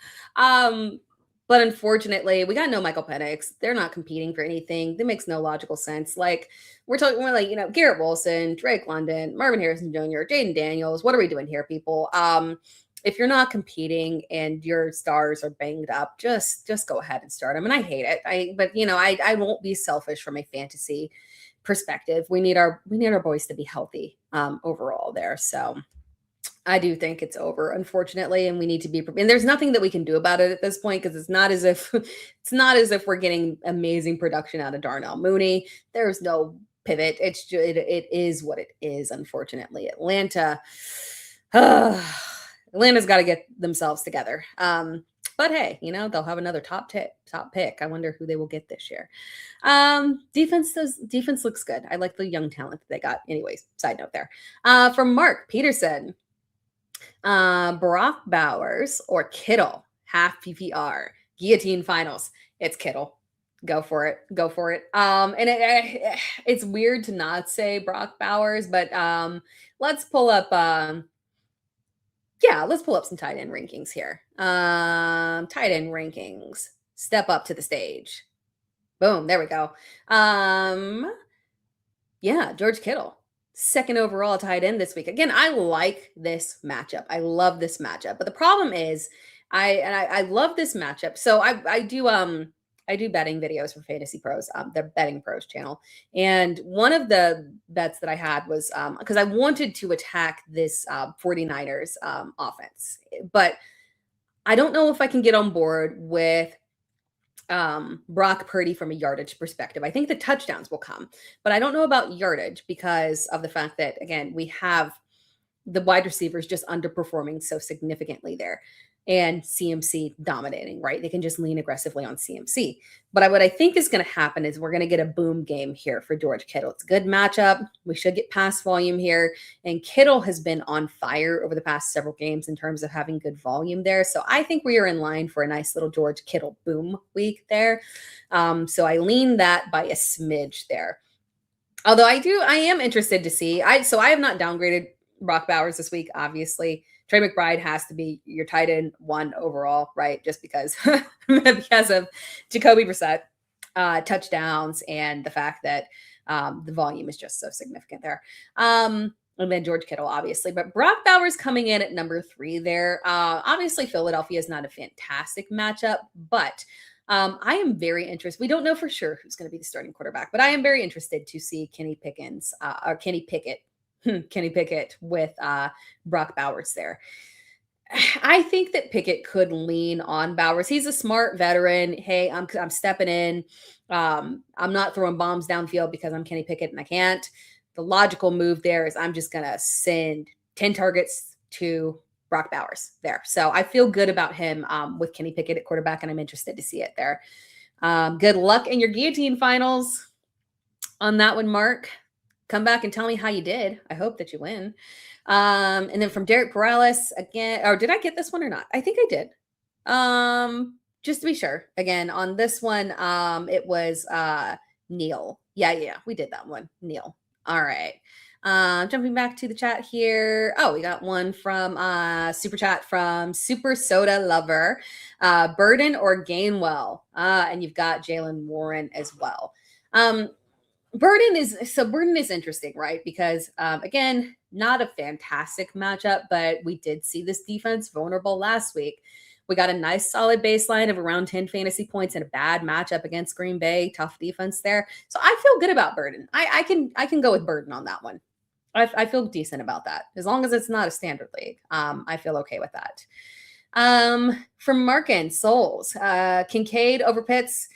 But unfortunately, we got no Michael Penix. They're not competing for anything. That makes no logical sense. Like we're Garrett Wilson, Drake London, Marvin Harrison Jr., Jaden Daniels. What are we doing here, people? If you're not competing and your stars are banged up, just go ahead and start them. And I hate it. I won't be selfish from a fantasy perspective. We need our boys to be healthy overall there. So I do think it's over, unfortunately, and we need to be. And there's nothing that we can do about it at this point because it's not as if we're getting amazing production out of Darnell Mooney. There's no pivot. It's just, it is what it is. Unfortunately, Atlanta's got to get themselves together. But hey, they'll have another top pick. I wonder who they will get this year. Defense looks good. I like the young talent that they got. Anyways, side note there. From Mark Peterson. Brock Bowers or Kittle, half PPR, guillotine finals. It's Kittle. Go for it. And it's weird to not say Brock Bowers, but let's pull up some tight end rankings here. Tight end rankings. Step up to the stage. Boom, there we go. George Kittle. Second overall tight end this week. Again, I like this matchup. I love this matchup. But the problem is, I love this matchup. So I do betting videos for Fantasy Pros, the Betting Pros channel. And one of the bets that I had was because I wanted to attack this 49ers offense. But I don't know if I can get on board with Brock Purdy from a yardage perspective. I think the touchdowns will come, but I don't know about yardage because of the fact that, again, we have the wide receivers just underperforming so significantly there and CMC dominating, right? They can just lean aggressively on CMC. But what I think is going to happen is we're going to get a boom game here for George Kittle. It's a good matchup. We should get pass volume here. And Kittle has been on fire over the past several games in terms of having good volume there. So I think we are in line for a nice little George Kittle boom week there. So I lean that by a smidge there. Although I am interested to see. I have not downgraded Brock Bowers this week, obviously. Trey McBride has to be your tight end 1 overall, right? Just because of Jacoby Brissett, touchdowns, and the fact that the volume is just so significant there. And then George Kittle, obviously. But Brock Bowers coming in at number 3 there. Obviously, Philadelphia is not a fantastic matchup, but I am very interested. We don't know for sure who's going to be the starting quarterback, but I am very interested to see Kenny Pickett with Brock Bowers there. I think that Pickett could lean on Bowers. He's a smart veteran. Hey, I'm stepping in. I'm not throwing bombs downfield because I'm Kenny Pickett and I can't. The logical move there is I'm just going to send 10 targets to Brock Bowers there. So I feel good about him with Kenny Pickett at quarterback, and I'm interested to see it there. Good luck in your guillotine finals on that one, Mark. Come back and tell me how you did. I hope that you win. And then from Derek Perales again, or did I get this one or not? I think I did. Just to be sure. Again, on this one, it was Neil. Yeah, we did that one. Neil. All right. Jumping back to the chat here. Oh, we got one from Super Chat from Super Soda Lover. Burden or Gainwell. And you've got Jalen Warren as well. Burden is interesting, right? Because again, not a fantastic matchup, but we did see this defense vulnerable last week. We got a nice solid baseline of around 10 fantasy points and a bad matchup against Green Bay. Tough defense there. So I feel good about Burden. I can go with Burden on that one. I feel decent about that. As long as it's not a standard league. I feel okay with that. From Markin Souls, Kincaid over Pitts.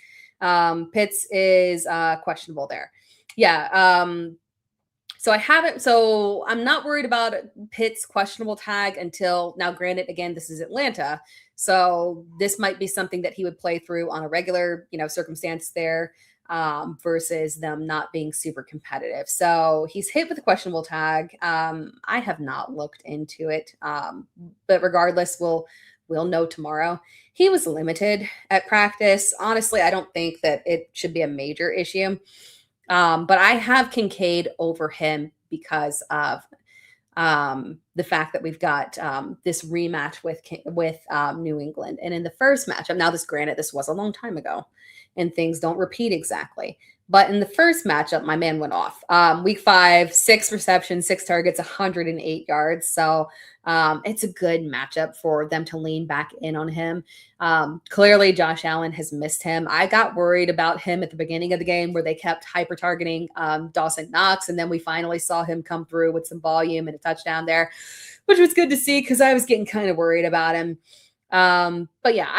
Pitts is questionable there. Yeah. So I'm not worried about Pitt's questionable tag until now. Granted, again, this is Atlanta. So this might be something that he would play through on a regular, circumstance there versus them not being super competitive. So he's hit with a questionable tag. I have not looked into it. But regardless, we'll know tomorrow. He was limited at practice. Honestly, I don't think that it should be a major issue. But I have Kincaid over him because of the fact that we've got this rematch with New England. And in the first matchup, now this was a long time ago and things don't repeat exactly. But in the first matchup, my man went off. Week 5, 6 receptions, 6 targets, 108 yards. So it's a good matchup for them to lean back in on him. Clearly, Josh Allen has missed him. I got worried about him at the beginning of the game where they kept hyper targeting Dawson Knox. And then we finally saw him come through with some volume and a touchdown there, which was good to see because I was getting kind of worried about him. But yeah,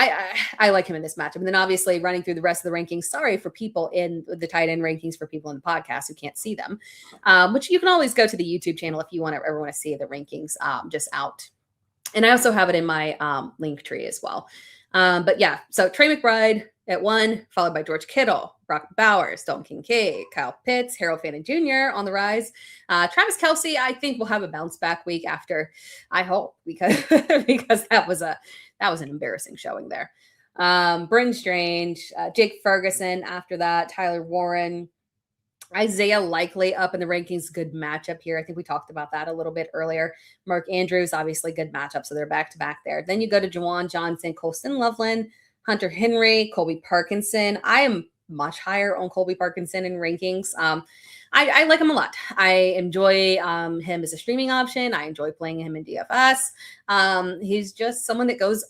I like him in this matchup. And then obviously running through the rest of the rankings, sorry for people in the tight end rankings for people in the podcast who can't see them, which you can always go to the YouTube channel if you ever want to see the rankings just out. And I also have it in my link tree as well. But yeah, so Trey McBride at 1, followed by George Kittle, Brock Bowers, Dalton Kincaid, Kyle Pitts, Harold Fannin Jr. on the rise. Travis Kelce, I think, will have a bounce back week after, I hope, because that was an embarrassing showing there. Bryn Strange, Jake Ferguson after that, Tyler Warren, Isaiah Likely up in the rankings. Good matchup here. I think we talked about that a little bit earlier. Mark Andrews, obviously good matchup. So they're back to back there. Then you go to Juwan Johnson, Colston Loveland, Hunter Henry, Colby Parkinson. I am much higher on Colby Parkinson in rankings. I like him a lot. I enjoy him as a streaming option. I enjoy playing him in DFS. He's just someone that goes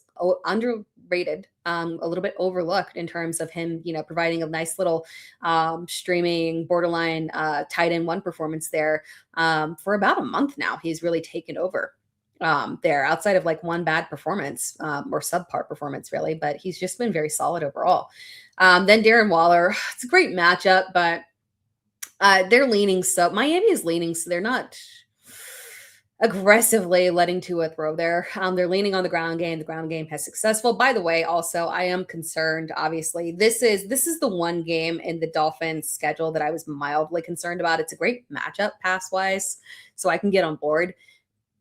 underrated, a little bit overlooked in terms of him, providing a nice little streaming borderline tight end 1 performance there for about a month now. He's really taken over there outside of like one bad performance or subpar performance really, but he's just been very solid overall. Then Darren Waller, it's a great matchup, but they're leaning. So Miami is leaning. So they're not aggressively letting Tua throw there. They're leaning on the ground game. The ground game has successful. By the way, also, I am concerned. Obviously, this is the one game in the Dolphins schedule that I was mildly concerned about. It's a great matchup pass wise, so I can get on board.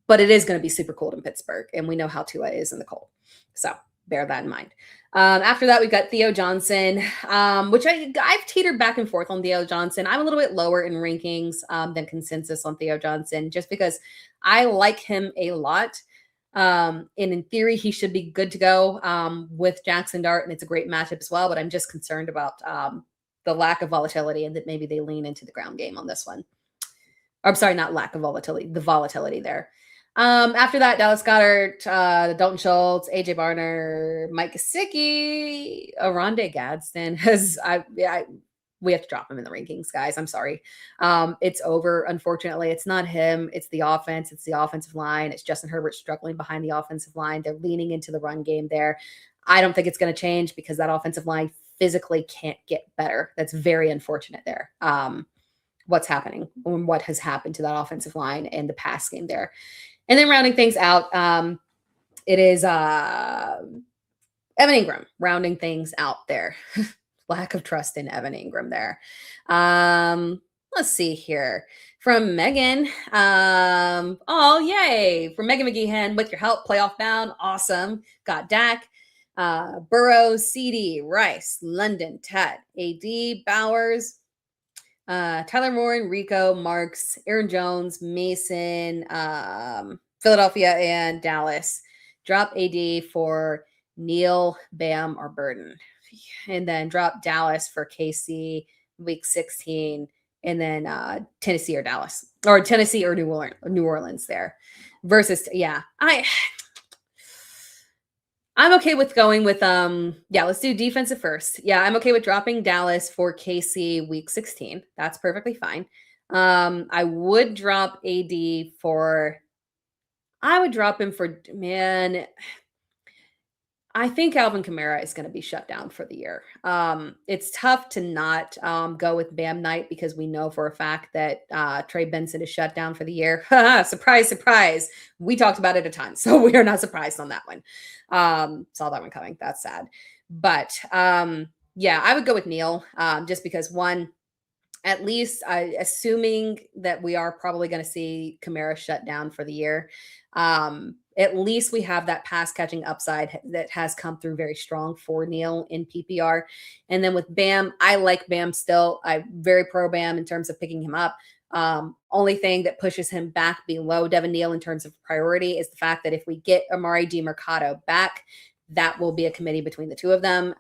But it is going to be super cold in Pittsburgh, and we know how Tua is in the cold. So bear that in mind. After that, we've got Theo Johnson, which I've teetered back and forth on Theo Johnson. I'm a little bit lower in rankings than consensus on Theo Johnson, just because I like him a lot. And in theory, he should be good to go with Jackson Dart, and it's a great matchup as well. But I'm just concerned about the lack of volatility and that maybe they lean into the ground game on this one. I'm sorry, not lack of volatility, the volatility there. After that, Dallas Goedert, Dalton Schultz, AJ Barner, Mike Gesicki, Aronde Gadsden we have to drop him in the rankings, guys. I'm sorry. It's over. Unfortunately, it's not him. It's the offense. It's the offensive line. It's Justin Herbert struggling behind the offensive line. They're leaning into the run game there. I don't think it's going to change because that offensive line physically can't get better. That's very unfortunate there. What's happening and what has happened to that offensive line and the pass game there. And then rounding things out, it is Evan Ingram rounding things out there. Lack of trust in Evan Ingram there. Let's see here. From Megan. Oh, yay. From Megan McGeehan, with your help, playoff bound. Awesome. Got Dak, Burrows, CD, Rice, London, Ted, AD, Bowers, Tyler Warren, Rico, Marks, Aaron Jones, Mason, Philadelphia, and Dallas. Drop AD for Neal, Bam, or Burden. And then drop Dallas for KC week 16. And then Tennessee or Dallas. Or Tennessee or New Orleans there. Versus, yeah. I'm okay with going with, let's do defensive first. Yeah, I'm okay with dropping Dallas for KC week 16. That's perfectly fine. I would drop AD I would drop him for, man, I think Alvin Kamara is going to be shut down for the year. It's tough to not go with Bam Knight because we know for a fact that Trey Benson is shut down for the year. Surprise, surprise. We talked about it a ton, so we are not surprised on that one. Saw that one coming. That's sad. But I would go with Neal just because one, at least assuming that we are probably going to see Kamara shut down for the year. At least we have that pass catching upside that has come through very strong for Neal in PPR. And then with Bam, I like Bam still. I'm very pro Bam in terms of picking him up. Only thing that pushes him back below Devin Neal in terms of priority is the fact that if we get Amari DiMercato back, that will be a committee between the two of them.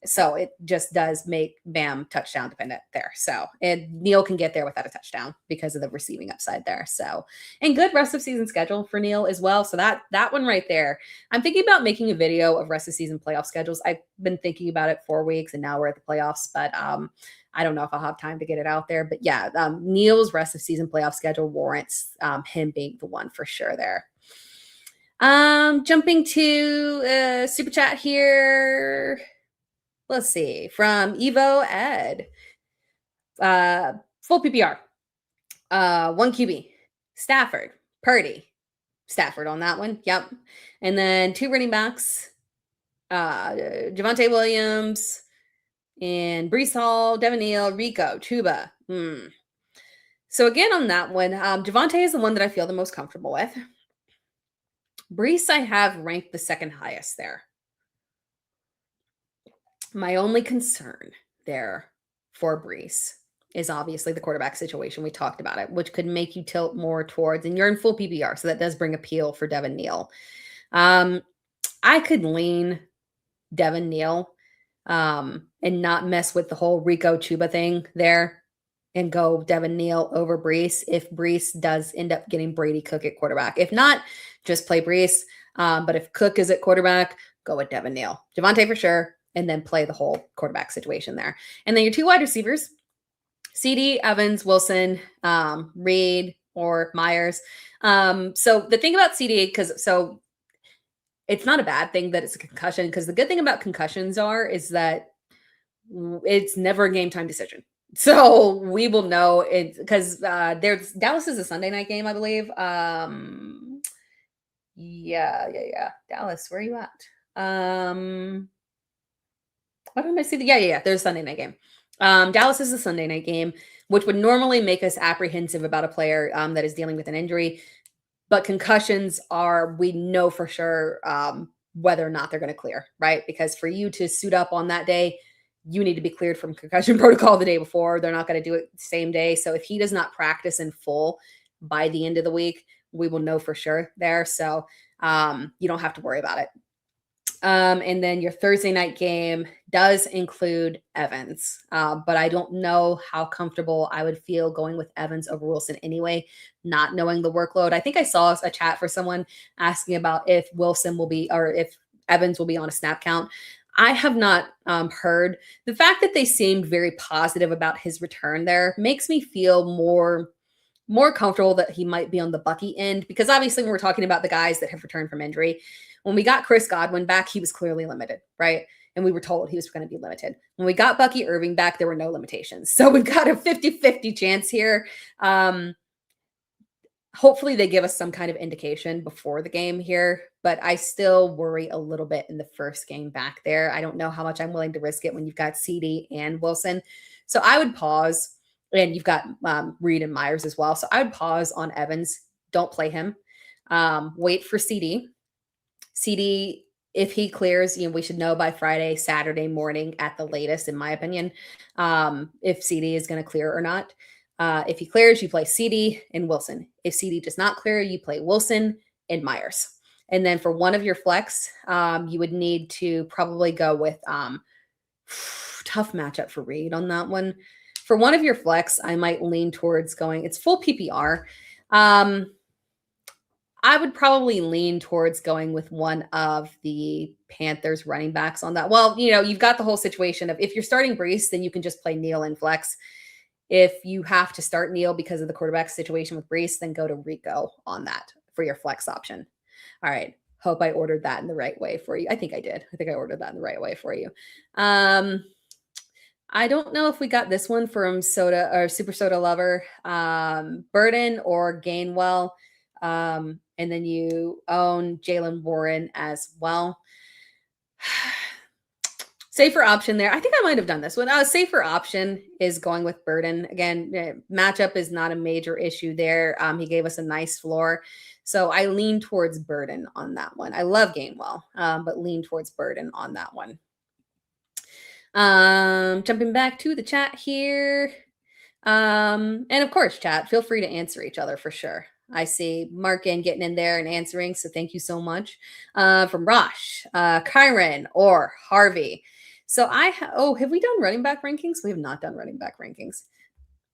So it just does make Bam touchdown dependent there. So, and Neal can get there without a touchdown because of the receiving upside there. So, and good rest of season schedule for Neal as well. So that one right there, I'm thinking about making a video of rest of season playoff schedules. I've been thinking about it 4 weeks and now we're at the playoffs, but I don't know if I'll have time to get it out there. But yeah, Neal's rest of season playoff schedule warrants him being the one for sure there. Jumping to super chat here. Let's see, from Evo Ed. Full PPR. 1 QB. Stafford. Purdy. Stafford on that one. Yep. And then 2 running backs. Javonte Williams and Brees Hall, Devin Neal, Rico, Chuba. So again on that one, Javonte is the one that I feel the most comfortable with. Brees I have ranked the second highest there. My only concern there for Brees is obviously the quarterback situation. We talked about it, which could make you tilt more towards, and you're in full PPR, so that does bring appeal for Devin Neal. I could lean Devin Neal and not mess with the whole Rico Chuba thing there and go Devin Neal over Brees if Brees does end up getting Brady Cook at quarterback. If not, just play Brees. But if Cook is at quarterback, go with Devin Neal. Javonte for sure, and then play the whole quarterback situation there. And then your 2 wide receivers, CD, Evans, Wilson, Reed, or Myers. So the thing about CD, so it's not a bad thing that it's a concussion, because the good thing about concussions is that it's never a game time decision. So we will know it because there's Dallas is a Sunday night game, I believe. Yeah. Dallas, where are you at? What did I see? Yeah. There's a Sunday night game. Dallas is a Sunday night game, which would normally make us apprehensive about a player that is dealing with an injury. But concussions we know for sure whether or not they're going to clear, right? Because for you to suit up on that day, you need to be cleared from concussion protocol the day before. They're not going to do it the same day. So if he does not practice in full by the end of the week, we will know for sure there. So you don't have to worry about it. And then your Thursday night game does include Evans, but I don't know how comfortable I would feel going with Evans over Wilson anyway, not knowing the workload. I think I saw a chat for someone asking about if Wilson will be, or if Evans will be on a snap count. I have not heard. The fact that they seemed very positive about his return there makes me feel more comfortable that he might be on the Bucky end, because obviously when we're talking about the guys that have returned from injury, when we got Chris Godwin back, he was clearly limited, right? And we were told he was going to be limited. When we got Bucky Irving back, there were no limitations. So we've got a 50-50 chance here. Hopefully they give us some kind of indication before the game here, but I still worry a little bit in the first game back there. I don't know how much I'm willing to risk it when you've got CD and Wilson. So I would pause, and you've got Reed and Myers as well. So I would pause on Evans. Don't play him. Wait for CD. CD, if he clears, we should know by Friday, Saturday morning at the latest, in my opinion, if CD is going to clear or not. If he clears, you play CD and Wilson. If CD does not clear, you play Wilson and Myers. And then for one of your flex, you would need to probably go with tough matchup for Reed on that one. For one of your flex, I might lean towards going, it's full PPR. I would probably lean towards going with one of the Panthers running backs on that. Well, you've got the whole situation of, if you're starting Brees, then you can just play Neal in flex. If you have to start Neal because of the quarterback situation with Brees, then go to Rico on that for your flex option. All right. Hope I ordered that in the right way for you. I think I did. I think I ordered that in the right way for you. I don't know if we got this one from Soda or Super Soda Lover, Burden or Gainwell. And then you own Jalen Warren as well. Safer option there. I think I might have done this one. Safer option is going with Burden. Again, matchup is not a major issue there. He gave us a nice floor. So I lean towards Burden on that one. I love Gainwell, but lean towards Burden on that one. Jumping back to the chat here. And of course, chat, feel free to answer each other for sure. I see Markin getting in there and answering, so thank you so much. From Rosh, Kyron, or Harvey. So have we done running back rankings? We have not done running back rankings.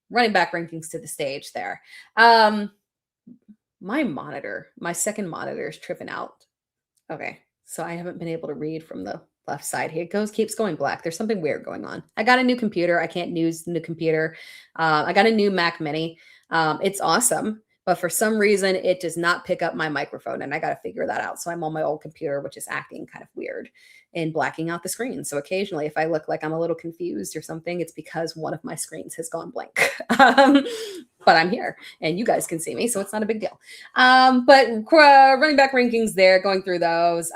Running back rankings to the stage there. My second monitor is tripping out. Okay. So I haven't been able to read from the left side here. Keeps going black. There's something weird going on. I got a new computer. I can't use the new computer. I got a new Mac Mini. It's awesome, but for some reason it does not pick up my microphone, and I got to figure that out. So I'm on my old computer, which is acting kind of weird and blacking out the screen. So occasionally, if I look like I'm a little confused or something, it's because one of my screens has gone blank. But I'm here, and you guys can see me, so it's not a big deal. But running back rankings there, going through those.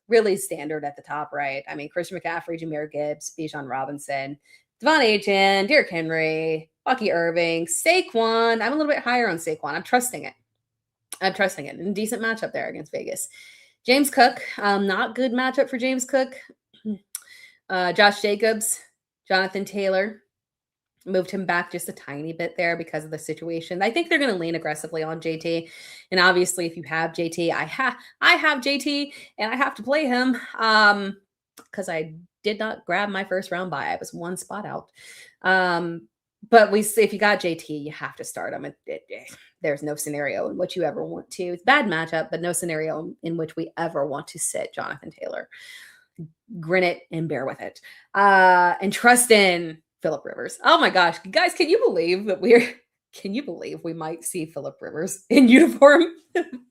Really standard at the top, right? I mean, Christian McCaffrey, Jahmyr Gibbs, Bijan Robinson, Devon Achane, Derrick Henry, Bucky Irving, Saquon. I'm a little bit higher on Saquon. I'm trusting it. And a decent matchup there against Vegas. James Cook, not good matchup for James Cook. Josh Jacobs, Jonathan Taylor. Moved him back just a tiny bit there because of the situation. I think they're going to lean aggressively on JT. And obviously, if you have JT, I have JT, and I have to play him because I did not grab my first round bye. I was one spot out. But if you got JT, you have to start him. There's no scenario in which you ever want to. It's a bad matchup, but no scenario in which we ever want to sit Jonathan Taylor. Grin it and bear with it. And trust in Phillip Rivers. Oh my gosh, guys, can you believe we might see Phillip Rivers in uniform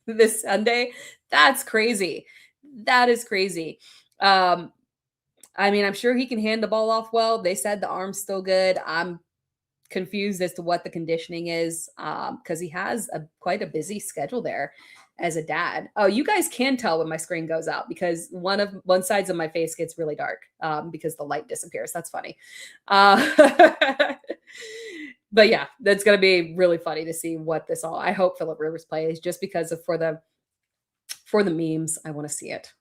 this Sunday? That's crazy. That is crazy. I mean, I'm sure he can hand the ball off well. They said the arm's still good. I'm confused as to what the conditioning is because he has quite a busy schedule there as a dad. Oh, you guys can tell when my screen goes out because one sides of my face gets really dark because the light disappears. That's funny. But yeah, that's going to be really funny to see what this all. I hope Phillip Rivers plays just because for the memes. I want to see it.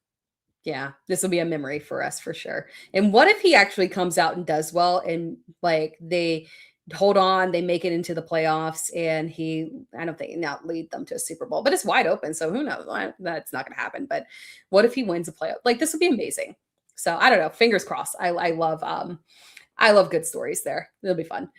Yeah, this will be a memory for us for sure. And what if he actually comes out and does well and like they hold on, they make it into the playoffs, and I don't think not lead them to a Super Bowl, but it's wide open. So who knows? That's not going to happen. But what if he wins a playoff? Like this would be amazing. So I don't know. Fingers crossed. I love good stories there. It'll be fun.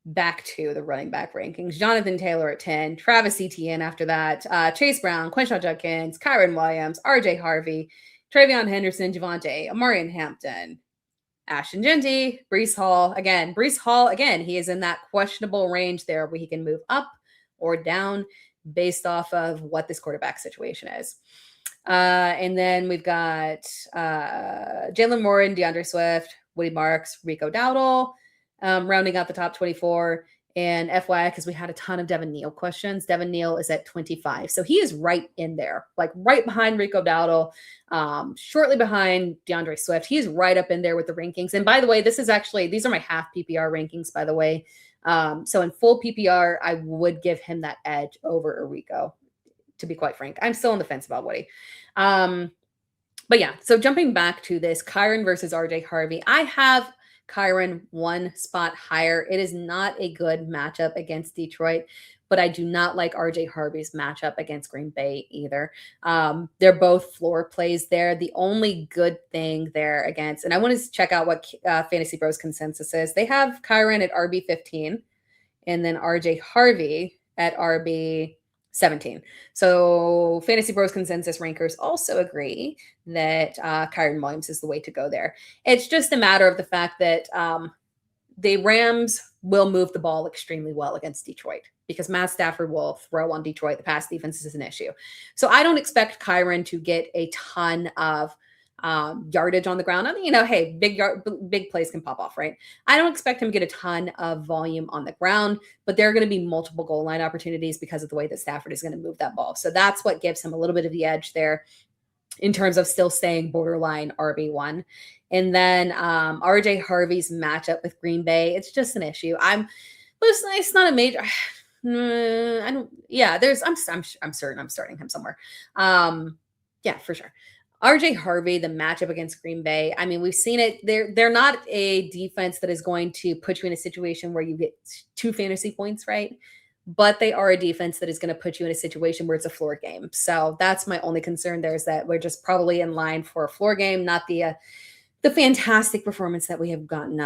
Back to the running back rankings. Jonathan Taylor at 10, Travis Etienne after that, Chase Brown, Quinshon Judkins, Kyren Williams, RJ Harvey, Travion Henderson, Javonte, Amarian Hampton, Ashton Genty, Breece Hall. Again, he is in that questionable range there where he can move up or down based off of what this quarterback situation is. And then we've got Jalen Warren, DeAndre Swift, Woody Marks, Rico Dowdle, rounding out the top 24. And FYI, because we had a ton of Devin Neal questions, Devin Neal is at 25. So he is right in there, like right behind Rico Dowdle, shortly behind DeAndre Swift. He's right up in there with the rankings. And by the way, these are my half PPR rankings, by the way. So in full PPR, I would give him that edge over Rico, to be quite frank. I'm still on the fence about Woody. But yeah, so jumping back to this, Kyren versus RJ Harvey, I have Kyren one spot higher. It is not a good matchup against Detroit, but I do not like RJ Harvey's matchup against Green Bay either. They're both floor plays there. The only good thing there against, and I want to check out what Fantasy Bros consensus is. They have Kyren at RB 15 and then RJ Harvey at RB 17. So Fantasy Bros consensus rankers also agree that Kyren Williams is the way to go there. It's just a matter of the fact that the Rams will move the ball extremely well against Detroit because Matt Stafford will throw on Detroit. The pass defense is an issue. So I don't expect Kyren to get a ton of yardage on the ground. I mean, hey, big plays can pop off, right? I don't expect him to get a ton of volume on the ground, but there are going to be multiple goal line opportunities because of the way that Stafford is going to move that ball. So that's what gives him a little bit of the edge there in terms of still staying borderline RB1. And then RJ Harvey's matchup with Green Bay, it's just an issue. It's not a major. I'm certain I'm starting him somewhere. Yeah, for sure. RJ Harvey, the matchup against Green Bay. I mean, we've seen it. They're not a defense that is going to put you in a situation where you get 2 fantasy points, right? but they are a defense that is going to put you in a situation where it's a floor game. So that's my only concern there, is that we're just probably in line for a floor game, not the fantastic performance that we have gotten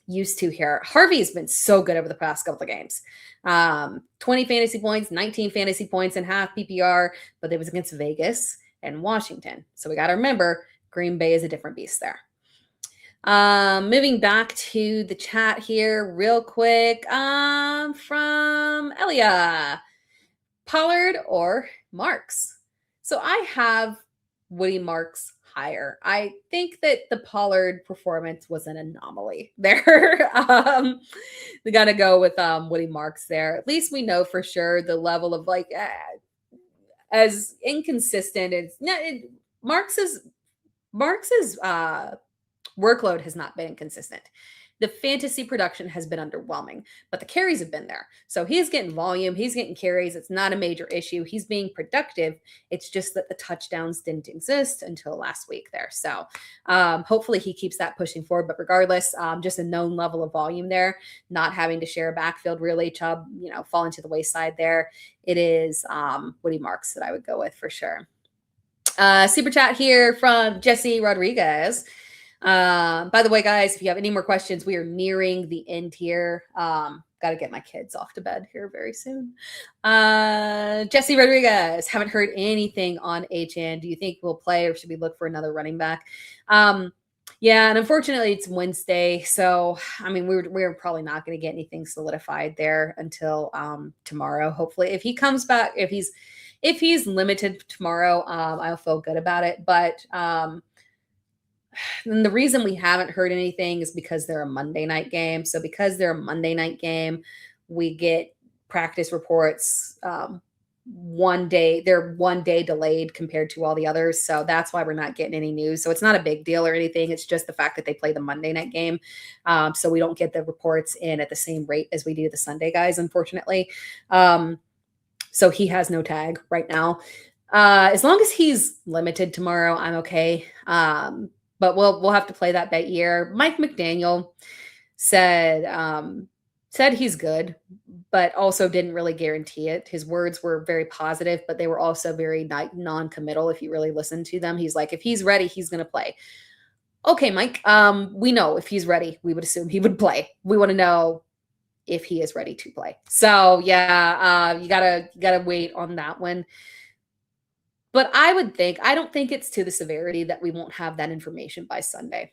used to here. Harvey's been so good over the past couple of games. 20 fantasy points, 19 fantasy points in half PPR, but it was against Vegas and Washington. So we got to remember Green Bay is a different beast there. Moving back to the chat here real quick. From Elia, Pollard or Marks? So I have Woody Marks higher. I think that the Pollard performance was an anomaly there. We got to go with Woody Marks there. At least we know for sure the level of as inconsistent as Marks's workload has not been consistent. The fantasy production has been underwhelming, but the carries have been there. So he's getting volume, he's getting carries. It's not a major issue. He's being productive. It's just that the touchdowns didn't exist until last week there. So hopefully he keeps that pushing forward. But regardless, just a known level of volume there, not having to share a backfield really, Chubb, falling to the wayside there. It is Woody Marks that I would go with for sure. Super chat here from Jesse Rodriguez. By the way, guys, if you have any more questions, we are nearing the end here. Got to get my kids off to bed here very soon. Jesse Rodriguez, haven't heard anything on HN. Do you think we'll play, or should we look for another running back? Yeah, and unfortunately it's Wednesday. So, we're probably not going to get anything solidified there until tomorrow. Hopefully, if he comes back, if he's limited tomorrow, I'll feel good about it. But and the reason we haven't heard anything is because they're a Monday night game. So because they're a Monday night game, we get practice reports one day. They're 1 day delayed compared to all the others. So that's why we're not getting any news. So it's not a big deal or anything. It's just the fact that they play the Monday night game. So we don't get the reports in at the same rate as we do the Sunday guys, unfortunately. So he has no tag right now. As long as he's limited tomorrow, I'm okay. But we'll have to play that by ear. Mike McDaniel said he's good, but also didn't really guarantee it. His words were very positive, but they were also very non-committal. If you really listen to them, he's like, if he's ready, he's going to play. Okay, Mike. We know if he's ready, we would assume he would play. We want to know if he is ready to play. So yeah, you gotta wait on that one. But I don't think it's to the severity that we won't have that information by Sunday.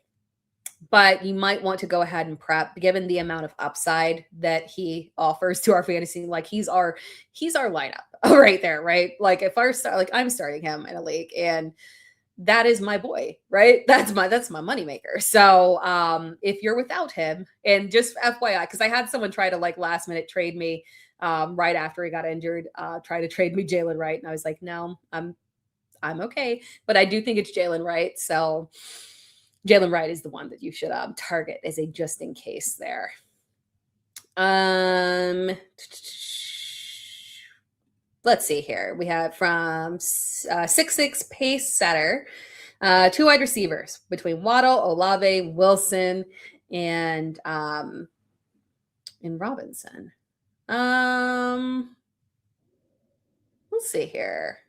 But you might want to go ahead and prep, given the amount of upside that he offers to our fantasy. Like he's our lineup right there, right? Like if I'm starting him in a league, and that is my boy, right? That's my moneymaker. So if you're without him, and just FYI, because I had someone try to last minute trade me right after he got injured, try to trade me Jalen Wright, and I was like, no, I'm okay, but I do think it's Jalen Wright. So Jalen Wright is the one that you should target as a just in case there. Let's see here. We have from 6'6" pace setter, 2 wide receivers between Waddle, Olave, Wilson, and Robinson. Let's see here.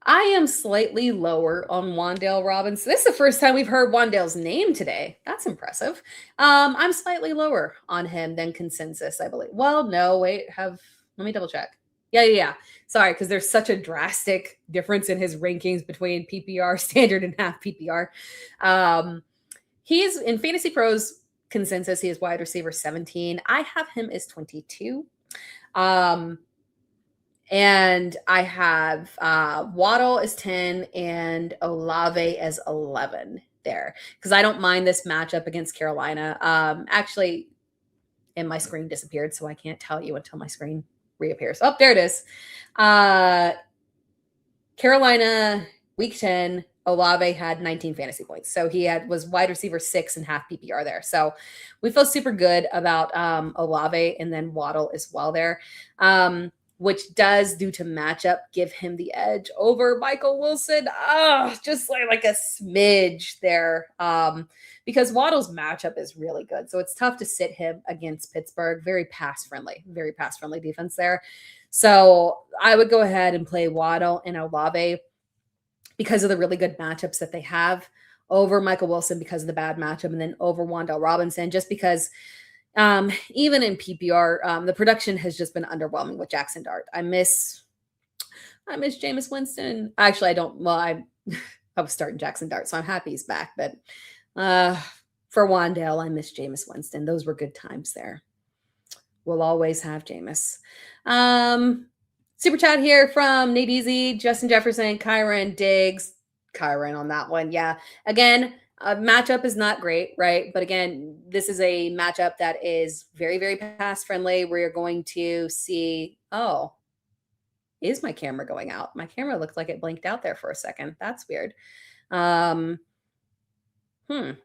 I am slightly lower on Wan'Dale Robinson. This is the first time we've heard Wan'Dale's name today. That's impressive. I'm slightly lower on him than consensus, I believe. Well, no, wait, let me double check. Yeah. Sorry, because there's such a drastic difference in his rankings between PPR standard and half PPR. He's in Fantasy Pros consensus. He is wide receiver 17. I have him as 22. And I have Waddle as 10 and Olave as 11 there, because I don't mind this matchup against Carolina. Actually, and my screen disappeared, so I can't tell you until my screen reappears. Oh, there it is. Carolina, week 10, Olave had 19 fantasy points. So he was wide receiver 6 and half PPR there. So we feel super good about Olave, and then Waddle as well there. which does, due to matchup, give him the edge over Michael Wilson. Just like a smidge there. Because Waddle's matchup is really good. So it's tough to sit him against Pittsburgh. Very pass friendly defense there. So I would go ahead and play Waddle and Olave because of the really good matchups that they have, over Michael Wilson because of the bad matchup, and then over Wan'Dale Robinson, just because even in PPR, the production has just been underwhelming with Jackson Dart. I miss Jameis Winston. Actually, I don't. Well, I was starting Jackson Dart, so I'm happy he's back. But for Wan'Dale, I miss Jameis Winston. Those were good times there. We'll always have Jameis. Super chat here from Nate Easy, Justin Jefferson, Kyron Diggs. Kyron on that one. Yeah. Again, matchup is not great, right? But again, this is a matchup that is very, very pass friendly, where you're going to see, oh, is my camera going out? My camera looked like it blinked out there for a second. That's weird. I'm going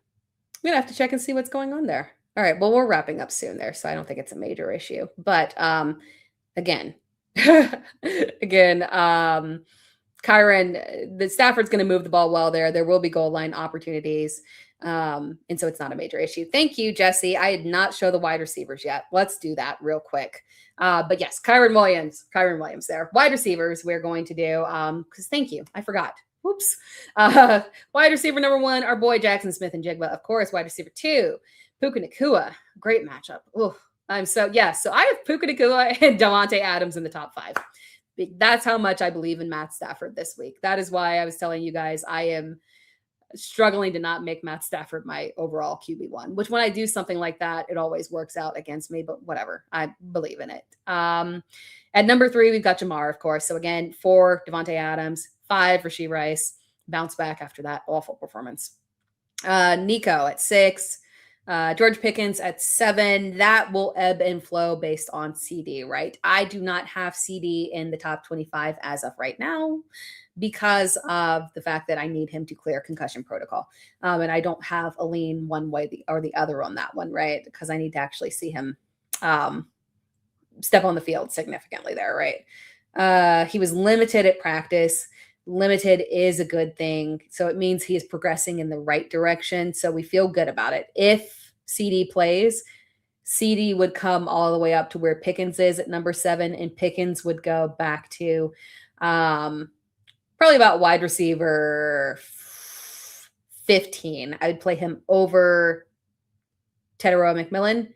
to have to check and see what's going on there. All right. Well, we're wrapping up soon there, so I don't think it's a major issue. But again, Kyron, the Stafford's going to move the ball well there. There will be goal line opportunities. And so it's not a major issue. Thank you, Jesse. I did not show the wide receivers yet. Let's do that real quick. But yes, Kyron Williams there. Wide receivers we're going to do, because thank you. I forgot. Whoops. Wide receiver number 1, our boy Jackson Smith-Njigba. Of course, wide receiver 2, Puka Nacua. Great matchup. Ooh, so I have Puka Nacua and Davante Adams in the top 5. That's how much I believe in Matt Stafford this week. That is why I was telling you guys I am struggling to not make Matt Stafford my overall QB1, which when I do something like that, it always works out against me, but whatever. I believe in it. At number 3, we've got Jamar, of course. So again, 4, Davante Adams, 5, Rashee Rice. Bounce back after that awful performance. Nico at 6. George Pickens at 7. That will ebb and flow based on CD, right? I do not have CD in the top 25 as of right now because of the fact that I need him to clear concussion protocol. And I don't have a lean one way or the other on that one, right? Because I need to actually see him step on the field significantly there, right? He was limited at practice. Limited is a good thing. So it means he is progressing in the right direction. So we feel good about it. If CD plays, CD would come all the way up to where Pickens is at number 7, and Pickens would go back to probably about wide receiver 15. I would play him over Tedero McMillan,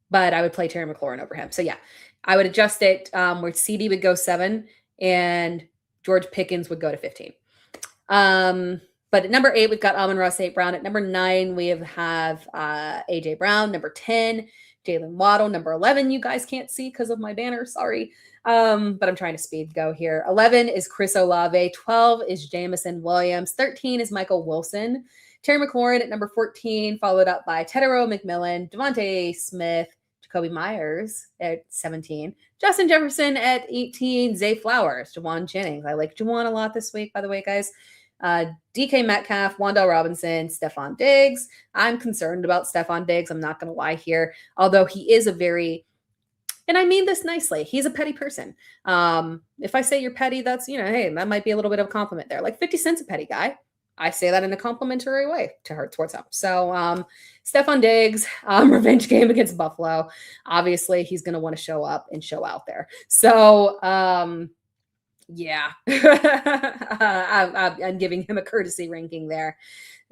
but I would play Terry McLaurin over him. So yeah, I would adjust it where CD would go 7 and George Pickens would go to 15. But at number 8, we've got Amon-Ra St. Brown. At number 9, we have A.J. Brown. Number 10, Jalen Waddle. Number 11, you guys can't see because of my banner. Sorry. But I'm trying to speed go here. 11 is Chris Olave. 12 is Jamison Williams. 13 is Michael Wilson. Terry McLaurin at number 14, followed up by Tedero McMillan, Devontae Smith, Jacoby Myers at 17, Justin Jefferson at 18, Zay Flowers, Jawan Jennings. I like Jawan a lot this week, by the way, guys. DK Metcalf, Wan'Dale Robinson, Stephon Diggs. I'm concerned about Stephon Diggs. I'm not going to lie here, although he is a very, and I mean this nicely, he's a petty person. If I say you're petty, that's, hey, that might be a little bit of a compliment there. Like 50 Cent's a petty guy. I say that in a complimentary way to her towards him. So Stephon Diggs, revenge game against Buffalo. Obviously, he's going to want to show up and show out there. So, yeah, I'm giving him a courtesy ranking there,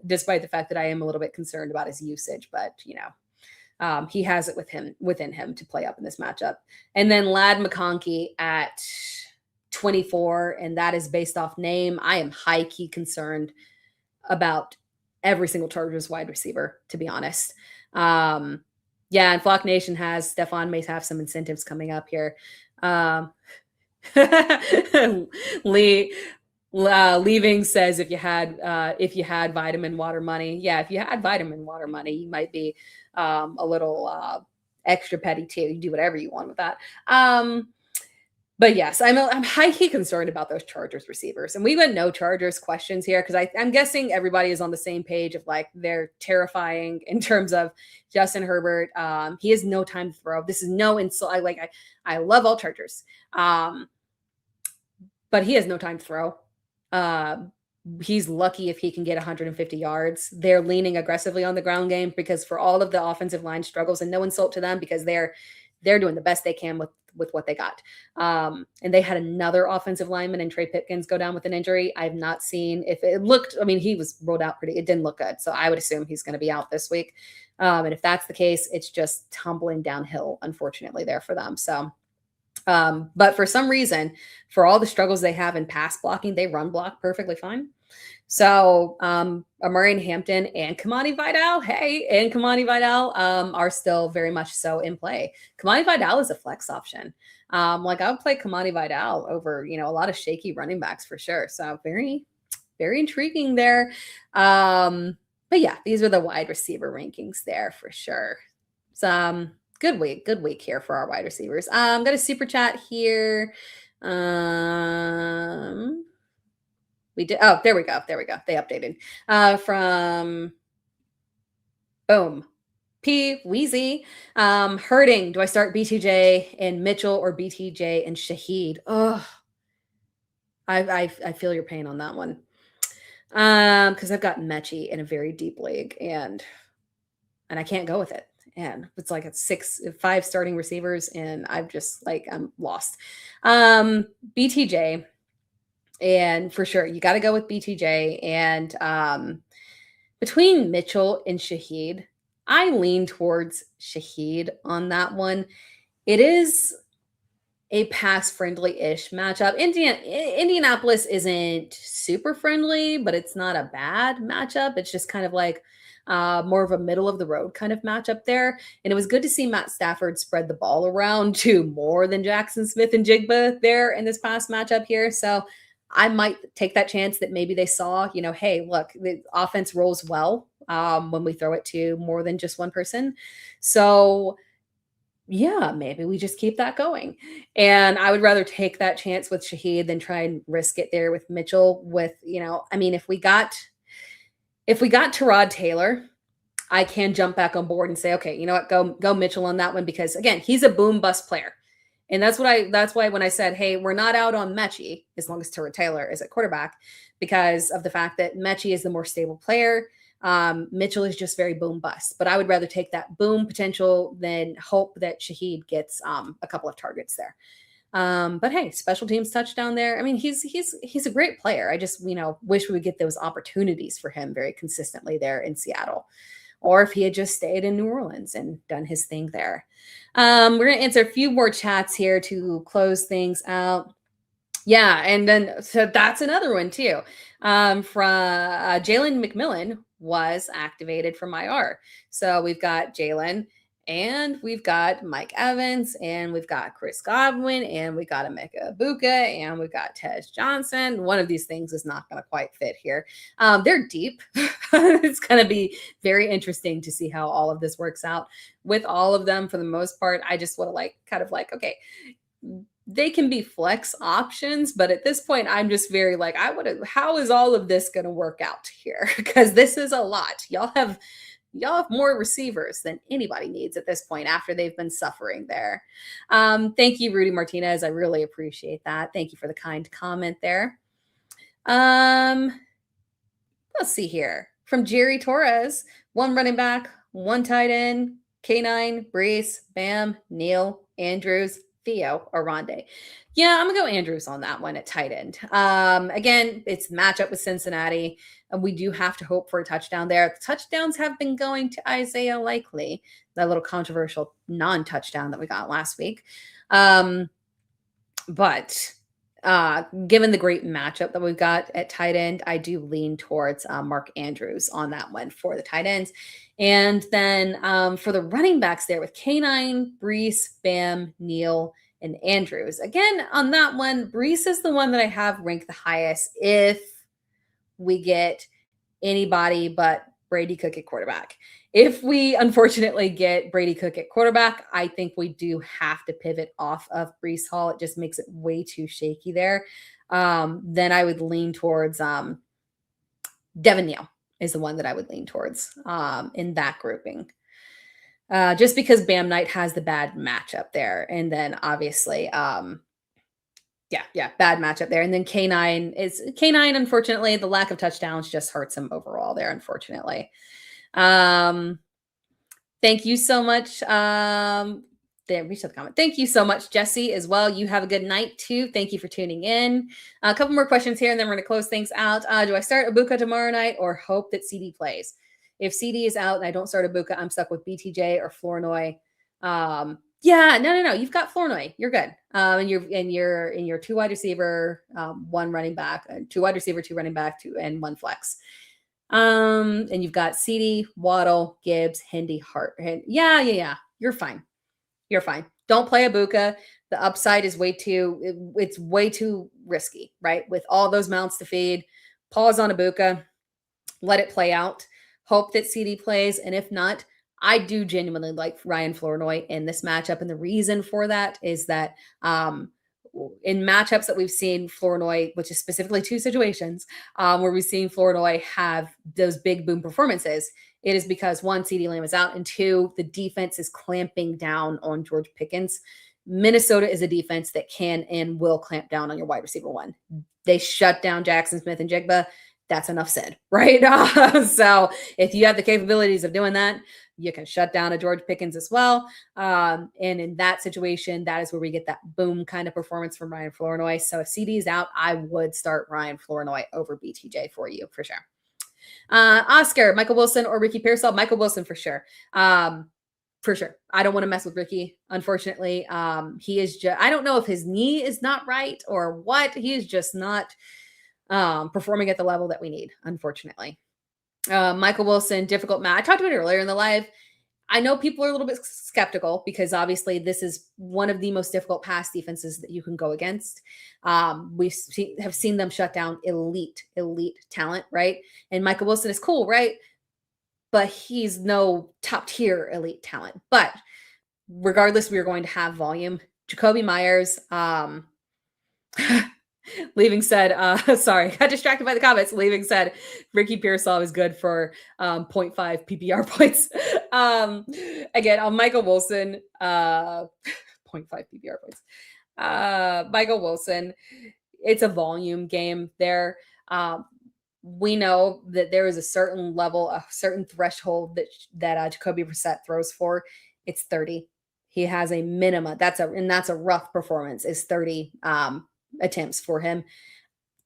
despite the fact that I am a little bit concerned about his usage. But, he has it within him to play up in this matchup. And then Ladd McConkey at 24, and that is based off name. I am high-key concerned about every single Chargers wide receiver, to be honest. And Flock Nation has Stephon may have some incentives coming up here. Leaving says if you had vitamin water money, if you had vitamin water money, you might be a little extra petty too. You do whatever you want with that. But yes, I'm high-key concerned about those Chargers receivers. And we got no Chargers questions here because I'm guessing everybody is on the same page of like they're terrifying in terms of Justin Herbert. He has no time to throw. This is no insult. I love all Chargers. But he has no time to throw. He's lucky if he can get 150 yards. They're leaning aggressively on the ground game because for all of the offensive line struggles, and no insult to them because they're doing the best they can with what they got. And they had another offensive lineman and Trey Pipkins go down with an injury. I've not seen if it looked, I mean, he was rolled out it didn't look good. So I would assume he's going to be out this week. And if that's the case, it's just tumbling downhill, unfortunately, there for them. So, but for some reason, for all the struggles they have in pass blocking, they run block perfectly fine. So Amari Hampton and Kamani Vidal are still very much so in play. Kamani Vidal is a flex option. I would play Kamani Vidal over, a lot of shaky running backs for sure. So very, very intriguing there. But yeah, these are the wide receiver rankings there for sure. So good week here for our wide receivers. Got a super chat here. We did. Oh, there we go. They updated from boom. P Wheezy. Hurting. Do I start BTJ and Mitchell or BTJ and Shaheed? Oh, I feel your pain on that one. Because I've got Mechie in a very deep league and I can't go with it. And it's like it's 5 starting receivers, and I'm just like I'm lost. BTJ. And for sure, you got to go with BTJ. And between Mitchell and Shaheed, I lean towards Shaheed on that one. It is a pass-friendly-ish matchup. Indianapolis isn't super friendly, but it's not a bad matchup. It's just kind of like more of a middle-of-the-road kind of matchup there. And it was good to see Matt Stafford spread the ball around to more than Jackson Smith and Jigba there in this past matchup here. So I might take that chance that maybe they saw, hey, look, the offense rolls well when we throw it to more than just one person. So yeah, maybe we just keep that going. And I would rather take that chance with Shaheed than try and risk it there with Mitchell with, if we got Tyrod Taylor, I can jump back on board and say, okay, you know what, go Mitchell on that one because again, he's a boom bust player. And that's why when I said, hey, we're not out on Mechie as long as Tyrod Taylor is at quarterback because of the fact that Mechie is the more stable player. Mitchell is just very boom bust, but I would rather take that boom potential than hope that Shaheed gets a couple of targets there. But hey, special teams touchdown there. I mean, he's a great player. I just, wish we would get those opportunities for him very consistently there in Seattle. Or if he had just stayed in New Orleans and done his thing there. We're going to answer a few more chats here to close things out. Yeah, and then so that's another one too. From Jalen McMillan was activated from IR. So we've got Jalen and we've got Mike Evans and we've got Chris Godwin and we got Emeka Ibuka and we've got Tej Johnson. One of these things is not going to quite fit here. They're deep. It's going to be very interesting to see how all of this works out with all of them. For the most part, I just want to okay, they can be flex options, but at this point, I'm just very how is all of this going to work out here? Because this is a lot. Y'all have more receivers than anybody needs at this point after they've been suffering there. Thank you, Rudy Martinez. I really appreciate that. Thank you for the kind comment there. Let's see here. From Jerry Torres, 1 running back, 1 tight end, K9, Brees, Bam, Neal, Andrews, Theo, or Rondé. Yeah, I'm going to go Andrews on that one at tight end. Again, it's matchup with Cincinnati, and we do have to hope for a touchdown there. The touchdowns have been going to Isaiah Likely, that little controversial non-touchdown that we got last week. But given the great matchup that we've got at tight end, I do lean towards Mark Andrews on that one for the tight ends. And then for the running backs there with K9, Brees, Bam, Neal, and Andrews. Again, on that one, Brees is the one that I have ranked the highest if we get anybody but Brady Cook at quarterback. If we unfortunately get Brady Cook at quarterback, I think we do have to pivot off of Breece Hall. It just makes it way too shaky there. Then I would lean towards Devin Neal is the one that I would lean towards in that grouping. Just because Bam Knight has the bad matchup there. And then obviously, bad matchup there. And then K9, unfortunately, the lack of touchdowns just hurts him overall there, unfortunately. Thank you so much. There, reached the comment. Thank you so much, Jesse, as well. You have a good night too. Thank you for tuning in. A couple more questions here, and then we're going to close things out. Do I start Ibuka tomorrow night or hope that CD plays? If CD is out and I don't start Ibuka, I'm stuck with BTJ or Flournoy. No. You've got Flournoy. You're good. And you're in your 2 wide receiver, 1 running back, 2 wide receiver, 2 running back, 2 and 1 flex. And you've got CD, Waddle, Gibbs, Hendy, Hart. Yeah. You're fine. You're fine. Don't play Ibuka. The upside is it's way too risky, right? With all those mounts to feed, pause on Ibuka, let it play out. Hope that CD plays. And if not, I do genuinely like Ryan Flournoy in this matchup. And the reason for that is that in matchups that we've seen Flournoy, which is specifically 2 situations where we've seen Flournoy have those big boom performances, it is because 1, CeeDee Lamb is out, and 2, the defense is clamping down on George Pickens. Minnesota is a defense that can and will clamp down on your wide receiver 1. They shut down Jackson Smith and Jigba. That's enough said, right? So if you have the capabilities of doing that, you can shut down a George Pickens as well. And in that situation, that is where we get that boom kind of performance from Ryan Flournoy. So if CD is out, I would start Ryan Flournoy over BTJ for you, for sure. Oscar, Michael Wilson or Ricky Pearsall? Michael Wilson for sure. For sure. I don't want to mess with Ricky, unfortunately. He is just, I don't know if his knee is not right or what. He is just not performing at the level that we need, unfortunately. Michael Wilson, difficult match. I talked about it earlier in the live. I know people are a little bit skeptical because obviously this is one of the most difficult pass defenses that you can go against. We have seen them shut down elite talent, right? And Michael Wilson is cool, right? But he's no top tier elite talent. But regardless, we are going to have volume. Jacoby Myers, Leaving said, sorry, got distracted by the comments. Leaving said, Ricky Pearsall is good for 0.5 PPR points. Again, on Michael Wilson, 0.5 PPR points. Michael Wilson, it's a volume game there. We know that there is a certain level, a certain threshold that Jacoby Brissett throws for. It's 30. He has a minimum. That's a rough performance. Is 30 attempts for him.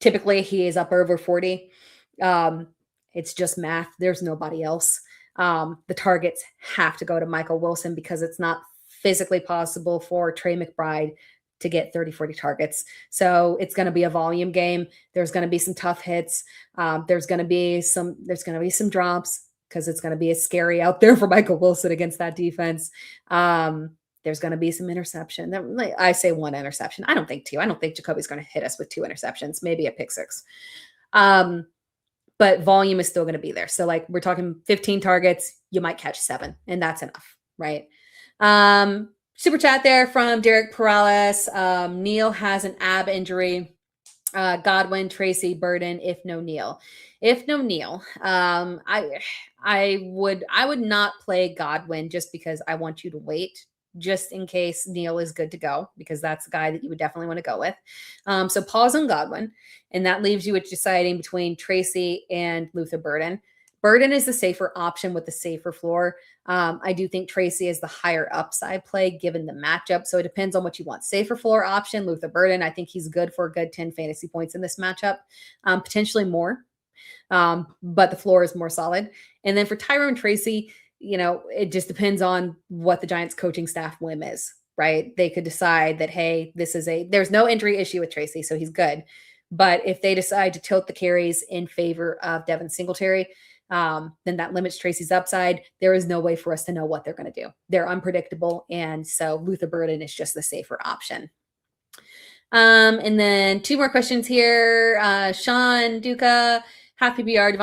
Typically, he is up over 40. It's just math. There's nobody else. The targets have to go to Michael Wilson because it's not physically possible for Trey McBride to get 30, 40 targets. So it's going to be a volume game. There's going to be some tough hits. There's going to be some drops because it's going to be scary out there for Michael Wilson against that defense. There's going to be some interception. I say 1 interception. I don't think 2. I don't think Jacoby's going to hit us with 2 interceptions, maybe a pick 6. But volume is still going to be there. So like we're talking 15 targets, you might catch 7, and that's enough, right? Super chat there from Derek Perales. Neal has an ab injury. Godwin, Tracy, Burden, if no Neal. I would not play Godwin just because I want you to wait just in case Neal is good to go, because that's a guy that you would definitely want to go with. So pause on Godwin, and that leaves you with deciding between Tracy and Luther Burden. Burden is the safer option with the safer floor. I do think Tracy is the higher upside play given the matchup. So it depends on what you want. Safer floor option, Luther Burden. I think he's good for a good 10 fantasy points in this matchup, potentially more. But the floor is more solid. And then for Tyrone Tracy, it just depends on what the Giants coaching staff whim is, right? They could decide that, hey, there's no injury issue with Tracy, so he's good. But if they decide to tilt the carries in favor of Devin Singletary, then that limits Tracy's upside. There is no way for us to know what they're going to do. They're unpredictable. And so Luther Burden is just the safer option. And then 2 more questions here. Sean Duca, Half-PPR,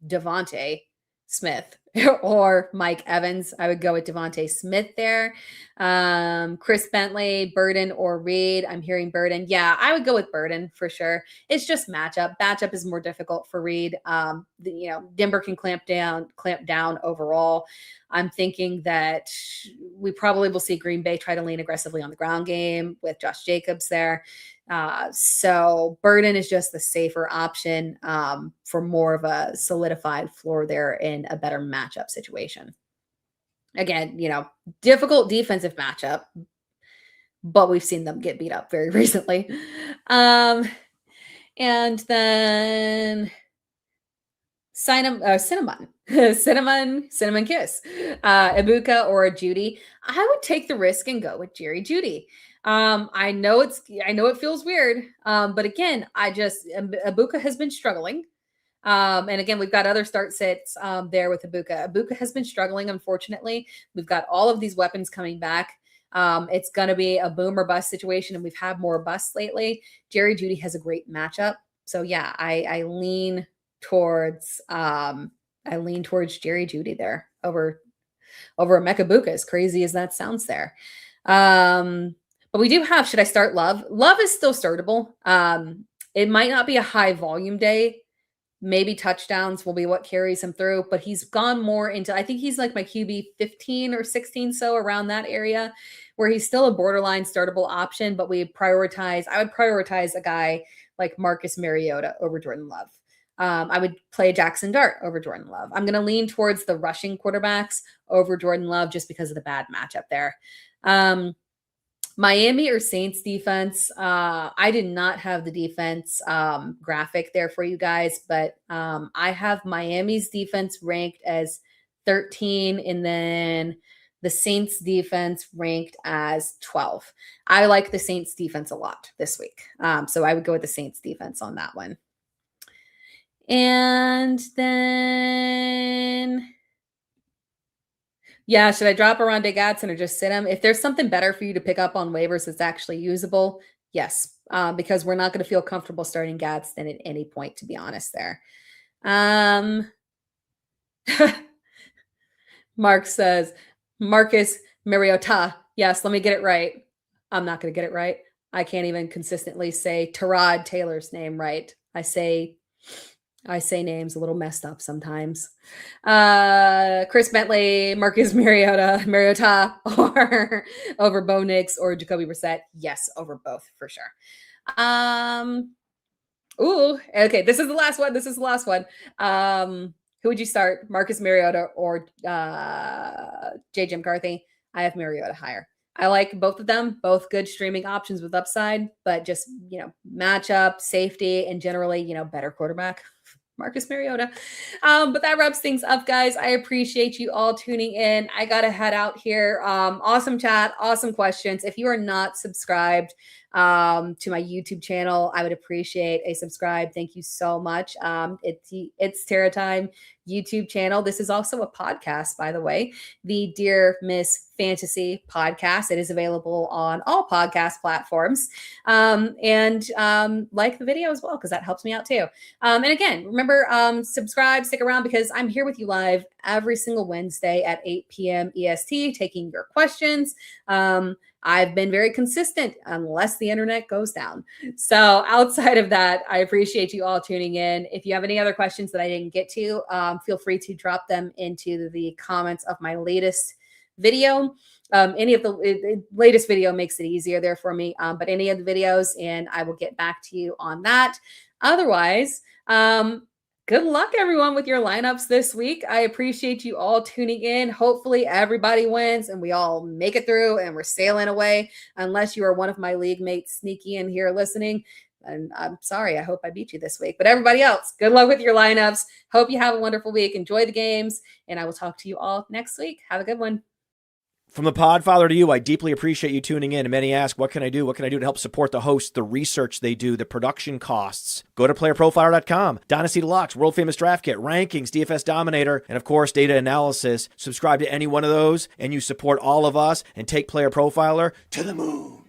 Devontae. Smith or Mike Evans. I would go with Devontae Smith there. Chris Bentley, Burden, or Reed. I'm hearing Burden. Yeah, I would go with Burden for sure. It's just matchup. Matchup is more difficult for Reed. Denver can clamp down overall. I'm thinking that we probably will see Green Bay try to lean aggressively on the ground game with Josh Jacobs there. So Burden is just the safer option for more of a solidified floor there in a better matchup situation. Again, difficult defensive matchup, but we've seen them get beat up very recently. And then Cinnamon Kiss, Ibuka or Judy. I would take the risk and go with Jerry Judy. I know it feels weird. But again, Ibuka has been struggling. And again, we've got other start sits there with Ibuka. Ibuka has been struggling, unfortunately. We've got all of these weapons coming back. It's going to be a boom or bust situation, and we've had more busts lately. Jerry Judy has a great matchup. So yeah, I lean towards Jerry Judy there over Emeka Ibuka, as crazy as that sounds there. But we do have, should I start Love? Love is still startable. It might not be a high volume day. Maybe touchdowns will be what carries him through, but he's gone more into, I think he's like my QB 15 or 16, so around that area, where he's still a borderline startable option, but I would prioritize a guy like Marcus Mariota over Jordan Love. I would play Jackson Dart over Jordan Love. I'm going to lean towards the rushing quarterbacks over Jordan Love just because of the bad matchup there. Miami or Saints defense. I did not have the defense graphic there for you guys, but I have Miami's defense ranked as 13, and then the Saints defense ranked as 12. I like the Saints defense a lot this week. So I would go with the Saints defense on that one. And then, yeah, should I drop Arondé Gadsden or just sit him? If there's something better for you to pick up on waivers that's actually usable, yes, because we're not going to feel comfortable starting Gadsden at any point, to be honest there. Mark says, Marcus Mariota. Yes, let me get it right. I'm not going to get it right. I can't even consistently say Tyrod Taylor's name right. I say names a little messed up sometimes. Chris Bentley, Marcus Mariota, or over Bo Nix or Jacoby Brissett. Yes, over both for sure. Okay. This is the last one. Who would you start? Marcus Mariota or JJ McCarthy? I have Mariota higher. I like both of them, both good streaming options with upside, but just, matchup, safety, and generally, better quarterback. Marcus Mariota. But that wraps things up, guys. I appreciate you all tuning in. I got to head out here. Awesome chat, awesome questions. If you are not subscribed to my YouTube channel, I would appreciate a subscribe. Thank you so much. It's Tara Time YouTube channel. This is also a podcast, by the way, the Dear Miss Fantasy podcast. It is available on all podcast platforms. And like the video as well, because that helps me out too. And again, remember, subscribe, stick around, because I'm here with you live every single Wednesday at 8 p.m. EST, taking your questions. I've been very consistent unless the internet goes down. So outside of that, I appreciate you all tuning in. If you have any other questions that I didn't get to, feel free to drop them into the comments of my latest video. Any of the latest video makes it easier there for me, but any of the videos, and I will get back to you on that. Otherwise, good luck, everyone, with your lineups this week. I appreciate you all tuning in. Hopefully everybody wins and we all make it through and we're sailing away, unless you are one of my league mates sneaky in here listening. And I'm sorry, I hope I beat you this week. But everybody else, good luck with your lineups. Hope you have a wonderful week. Enjoy the games, and I will talk to you all next week. Have a good one. From the Podfather to you, I deeply appreciate you tuning in. And many ask, what can I do? What can I do to help support the hosts, the research they do, the production costs? Go to playerprofiler.com, Dynasty Deluxe, World Famous Draft Kit, Rankings, DFS Dominator, and of course, data analysis. Subscribe to any one of those, and you support all of us and take Player Profiler to the moon.